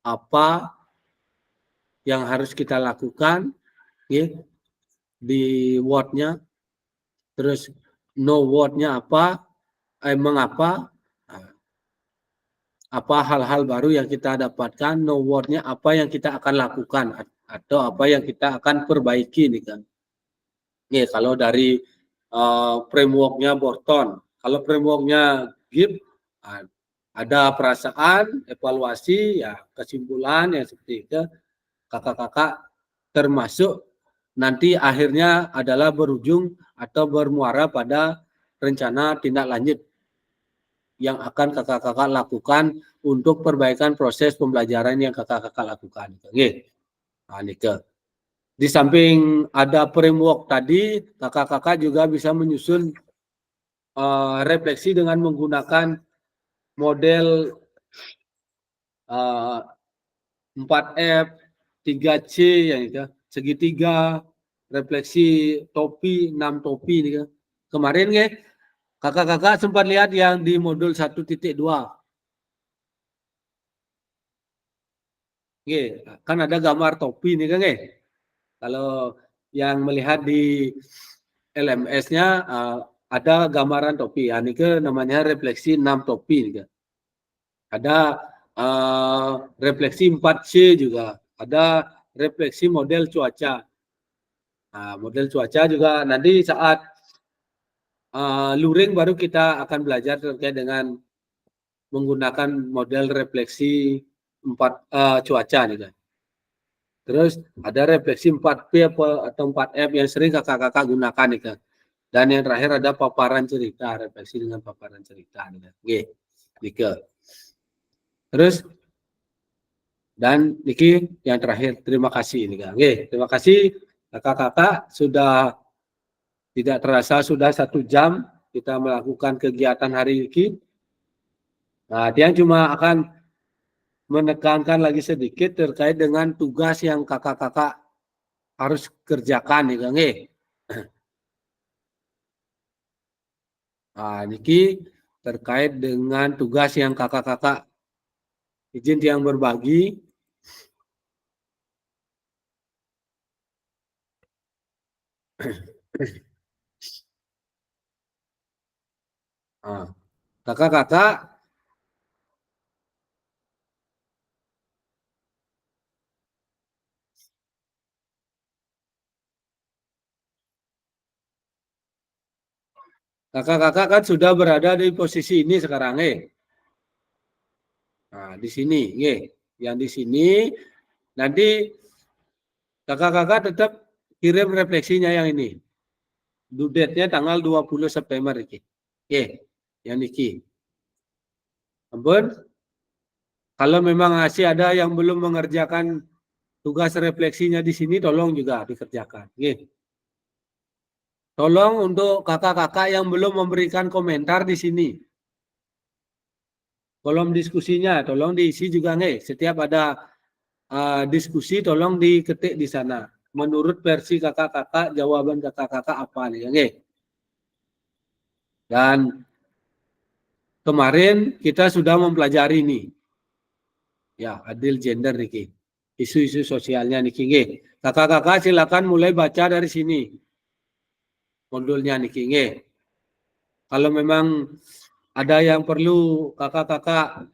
S1: Apa yang harus kita lakukan ya, di what-nya. Terus no what-nya apa, mengapa, apa hal-hal baru yang kita dapatkan, no what-nya apa yang kita akan lakukan atau apa yang kita akan perbaiki nih kan. Nih kalau dari framework-nya Borton, kalau framework-nya GIP ada perasaan, evaluasi, ya kesimpulan yang seperti itu, kakak-kakak termasuk nanti akhirnya adalah berujung atau bermuara pada rencana tindak lanjut yang akan kakak-kakak lakukan untuk perbaikan proses pembelajaran yang kakak-kakak lakukan. Nah, di samping ada framework tadi, kakak-kakak juga bisa menyusun refleksi dengan menggunakan model 4F, 3C, yang itu, segitiga, refleksi topi, 6 topi. Nih, kan. Kemarin ya, kakak-kakak sempat lihat yang di modul 1.2. Kan ada gambar topi nih kan. Kalau yang melihat di LMS-nya ada gambaran topi. Ini ke namanya refleksi 6 topi. Nih, kan. Ada refleksi 4C juga. Ada refleksi model cuaca. Nah, model cuaca juga nanti saat luring baru kita akan belajar terkait dengan menggunakan model refleksi 4 cuaca nih kan. Terus ada refleksi 4P atau 4F yang sering kakak-kakak gunakan nih kan. Dan yang terakhir ada paparan cerita, refleksi dengan paparan cerita nih kan. Terus dan niki yang terakhir, terima kasih ini kan. Terima kasih Kakak-kakak sudah tidak terasa sudah 1 jam kita melakukan kegiatan hari ini. Nah, dia cuma akan menekankan lagi sedikit terkait dengan tugas yang kakak-kakak harus kerjakan nih Kang. Nah, niki terkait dengan tugas yang kakak-kakak izin yang berbagi. Nah, kakak-kakak kan sudah berada di posisi ini sekarang, Nah, di sini, yang di sini nanti kakak-kakak tetap kirim refleksinya yang ini. Due date-nya tanggal 20 September ini. Yang niki. Ampun, kalau memang masih ada yang belum mengerjakan tugas refleksinya di sini, tolong juga dikerjakan. Tolong untuk kakak-kakak yang belum memberikan komentar di sini. Kolom diskusinya tolong diisi juga Setiap ada diskusi tolong diketik di sana. Menurut versi kakak-kakak, jawaban kakak-kakak apa nih Dan kemarin kita sudah mempelajari nih. Ya, adil gender nih. Isu-isu sosialnya nih Kakak-kakak silakan mulai baca dari sini. Modulnya nih Kalau memang ada yang perlu kakak-kakak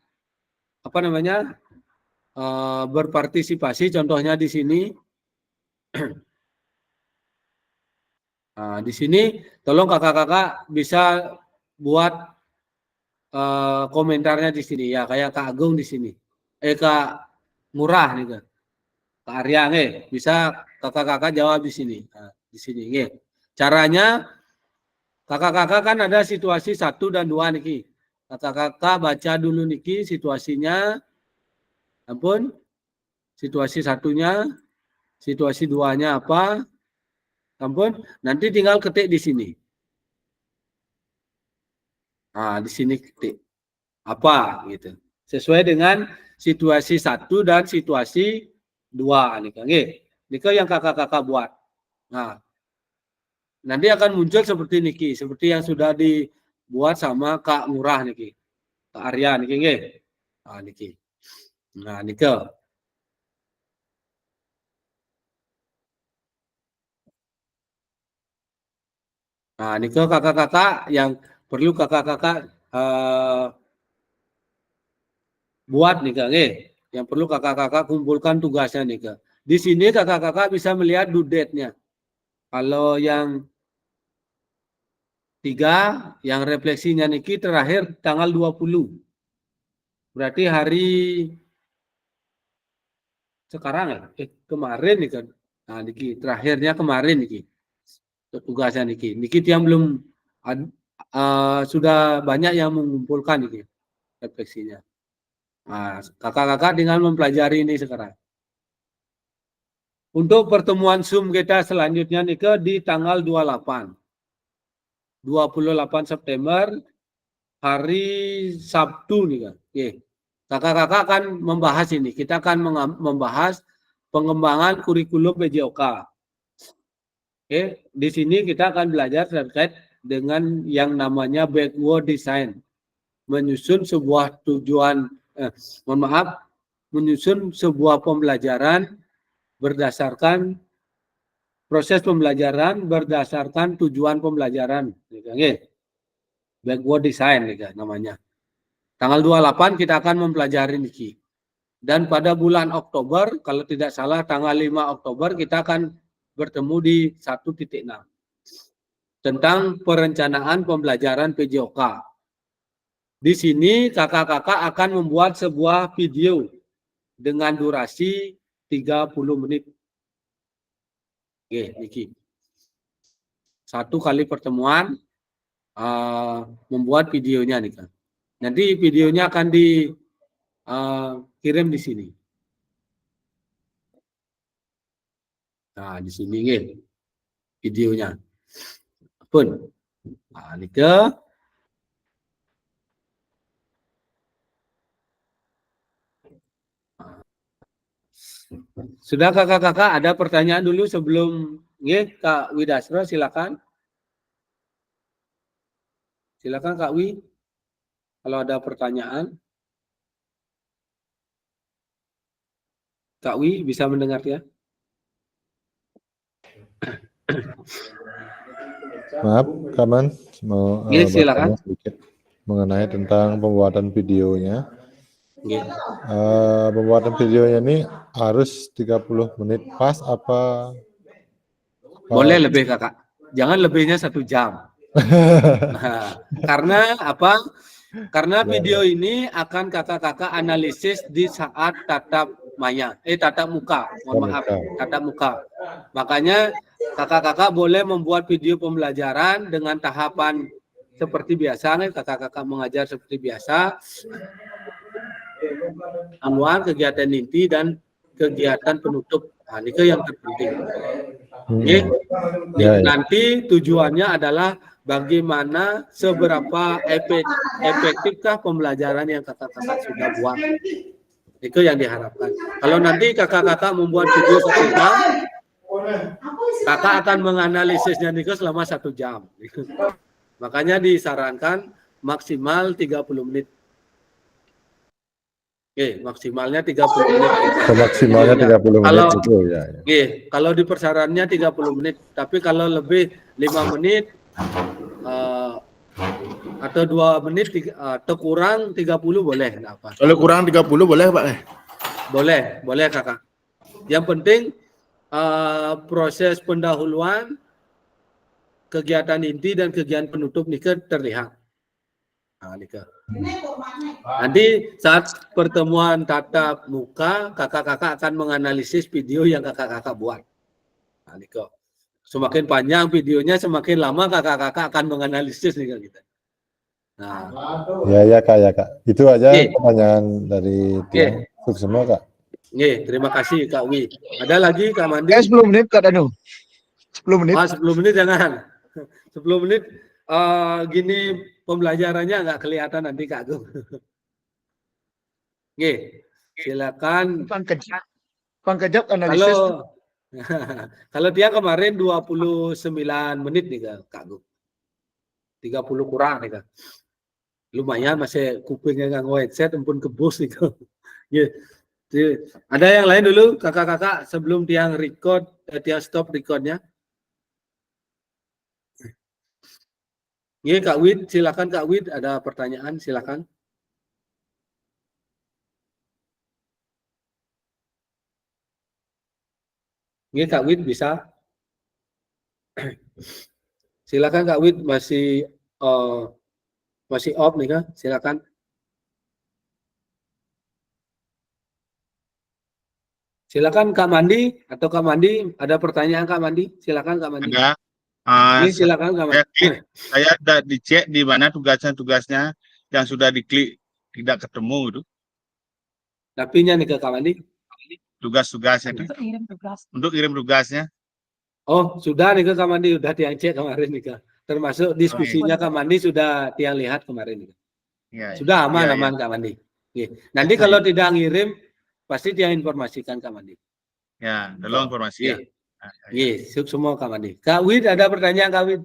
S1: berpartisipasi, contohnya di sini. Nah, di sini tolong kakak-kakak bisa buat komentarnya di sini ya, kayak Kak Agung di sini. Kak Murah nih Kak. Kak Arya bisa kakak-kakak jawab di sini. Nah, di sini Caranya kakak-kakak kan ada situasi 1 dan 2 niki. Kakak-kakak baca dulu niki situasinya. Ampun. Situasi 1-nya, situasi 2-nya apa? Ampun, nanti tinggal ketik di sini. Nah, di sini ketik apa gitu. Sesuai dengan situasi 1 dan situasi 2 nih Kang. Ini yang kakak-kakak buat. Nah, nanti akan muncul seperti niki, seperti yang sudah dibuat sama Kak Murah niki. Kak Arya niki Nah, niki. Nah, niki. Nah, niki kakak-kakak yang perlu kakak-kakak buat nih Kak, yang perlu kakak-kakak kumpulkan tugasnya nih Kak. Di sini kakak-kakak bisa melihat due date-nya. Kalau yang 3, yang refleksinya niki terakhir tanggal 20. Berarti hari sekarang ya? Kemarin nih kan. Nah, niki terakhirnya kemarin niki. Tugasnya niki. Niki yang belum sudah banyak yang mengumpulkan niki refleksinya. Nah, kakak-kakak dengan mempelajari ini sekarang. Untuk pertemuan Zoom kita selanjutnya nih di tanggal 28 September hari Sabtu nih kan. Kakak-kakak akan membahas ini. Kita akan membahas pengembangan kurikulum PJOK. Di sini kita akan belajar terkait dengan yang namanya backward design. Menyusun sebuah menyusun sebuah pembelajaran berdasarkan proses pembelajaran berdasarkan tujuan pembelajaran. Backward design namanya. Tanggal 28 kita akan mempelajari niki. Dan pada bulan Oktober, kalau tidak salah tanggal 5 Oktober kita akan bertemu di 1.6 tentang perencanaan pembelajaran PJOK. Di sini kakak-kakak akan membuat sebuah video dengan durasi 30 menit. Niki. 1 kali pertemuan membuat videonya nih kan. Nanti videonya akan dikirim di sini. Nah, di sini nggih videonya. Pun. Nah, nike sudah kakak-kakak ada pertanyaan dulu sebelum nggih Kak Widasro silakan. Silakan Kak Wi kalau ada pertanyaan. Kak Wi bisa mendengar ya?
S8: Maaf, Kaman, mau
S1: Nggih, silakan.
S8: bertanya sedikit mengenai tentang pembuatan videonya.
S1: Nggih.
S8: Pembuatan videonya ini harus 30 menit pas apa?
S1: Boleh lebih kakak. Jangan lebihnya 1 jam. Nah, karena apa? Karena video ini akan kakak-kakak analisis di saat tatap muka. Mohon maaf, tatap muka. Makanya kakak-kakak boleh membuat video pembelajaran dengan tahapan seperti biasa, kakak-kakak mengajar seperti biasa. Anuan, kegiatan inti dan kegiatan penutup. Nah, ini yang terpenting. Nanti tujuannya adalah bagaimana seberapa efektifkah pembelajaran yang kakak-kakak sudah buat. Itu yang diharapkan. Kalau nanti kakak-kakak membuat video 1 jam, kakak akan menganalisisnya selama 1 jam. Makanya disarankan maksimal 30 menit. Oke, maksimalnya 30 menit.
S8: Maksimalnya 30 menit itu ya.
S1: Kalau di persarannya 30 menit, tapi kalau lebih 5 menit atau 2 menit atau kurang 30 boleh, enggak apa.
S7: Kalau kurang 30 boleh, Pak?
S1: Boleh kakak. Yang penting proses pendahuluan, kegiatan inti dan kegiatan penutup nika terlihat. Nah, nika. Nanti saat pertemuan tatap muka, kakak-kakak akan menganalisis video yang kakak-kakak buat. Nah, nika. Semakin panjang videonya, semakin lama kakak-kakak akan menganalisis nih kita. Nah,
S8: ya kak. Itu aja pertanyaan dari Tiang. Sukses semua kak.
S1: Terima kasih Kak Wi. Ada lagi Kak Mandi?
S6: 10 menit Kak Danu. 10 menit.
S1: 10 menit jangan. 10 menit gini pembelajarannya nggak kelihatan nanti Kak Agung. Silakan.
S6: Pangkejap analisis.
S1: Kalau dia kemarin 29 menit nih Kak Agung. 30 kurang nih Kak. Lumayan masih kupingnya nggak headset, ampun kebus nih Kak. Ada yang lain dulu kakak-kakak sebelum Tiang record, Tiang stop recordnya. Kak Wid, silakan Kak Wid, ada pertanyaan silakan. Kak Wid bisa. Silakan Kak Wid, masih off nih Kak, silakan. Silakan Kak Mandi atau Kak Mandi, ada pertanyaan Kak Mandi? Silakan Kak Mandi.
S4: Ada.
S1: Silakan Kak Mandi.
S4: Saya sudah dicek di mana tugasnya yang sudah diklik tidak ketemu itu.
S1: Tapinya nih ke Kak Mandi.
S4: Tugas-tugasnya itu. Untuk kirim tugasnya.
S1: Oh, sudah nih ke Kak Mandi, sudah Tiang cek kemarin nih Kak. Termasuk diskusinya Kak Mandi sudah Tiang lihat kemarin nih. Sudah aman Kak Mandi. Nanti kalau tidak ngirim pasti Tiang informasikan Kak Mandi.
S4: Ya, tolong informasi ya.
S1: Semua Kak Mandi. Kak Wid ada pertanyaan Kak Wid?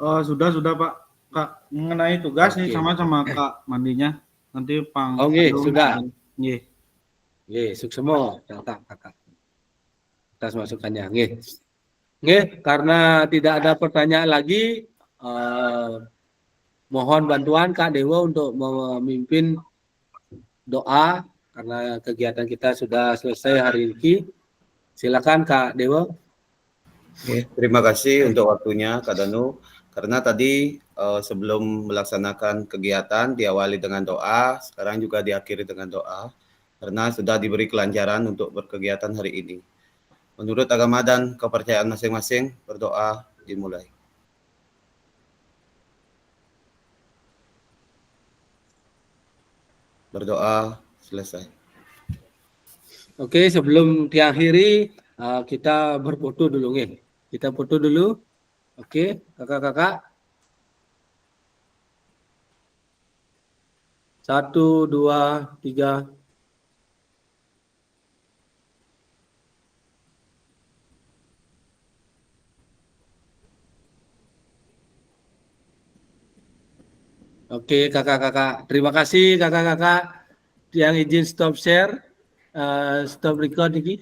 S10: Sudah Pak. Kak, mengenai tugas nih sama Kak Mandinya. Nanti
S1: sudah. Semua kakak. Atas masukannya. Karena tidak ada pertanyaan lagi, mohon bantuan Kak Dewa untuk memimpin doa karena kegiatan kita sudah selesai hari ini. Silakan Kak Dewa.
S2: Terima kasih untuk waktunya Kak Danu. Karena tadi sebelum melaksanakan kegiatan diawali dengan doa, sekarang juga diakhiri dengan doa. Karena sudah diberi kelancaran untuk berkegiatan hari ini. Menurut agama dan kepercayaan masing-masing, berdoa dimulai. Berdoa selesai.
S1: Oke, sebelum diakhiri kita berfoto dulu nih. Kita foto dulu. Oke, kakak-kakak. 1, 2, 3. Oke, kakak-kakak. Terima kasih kakak-kakak yang izin stop share, stop record ini.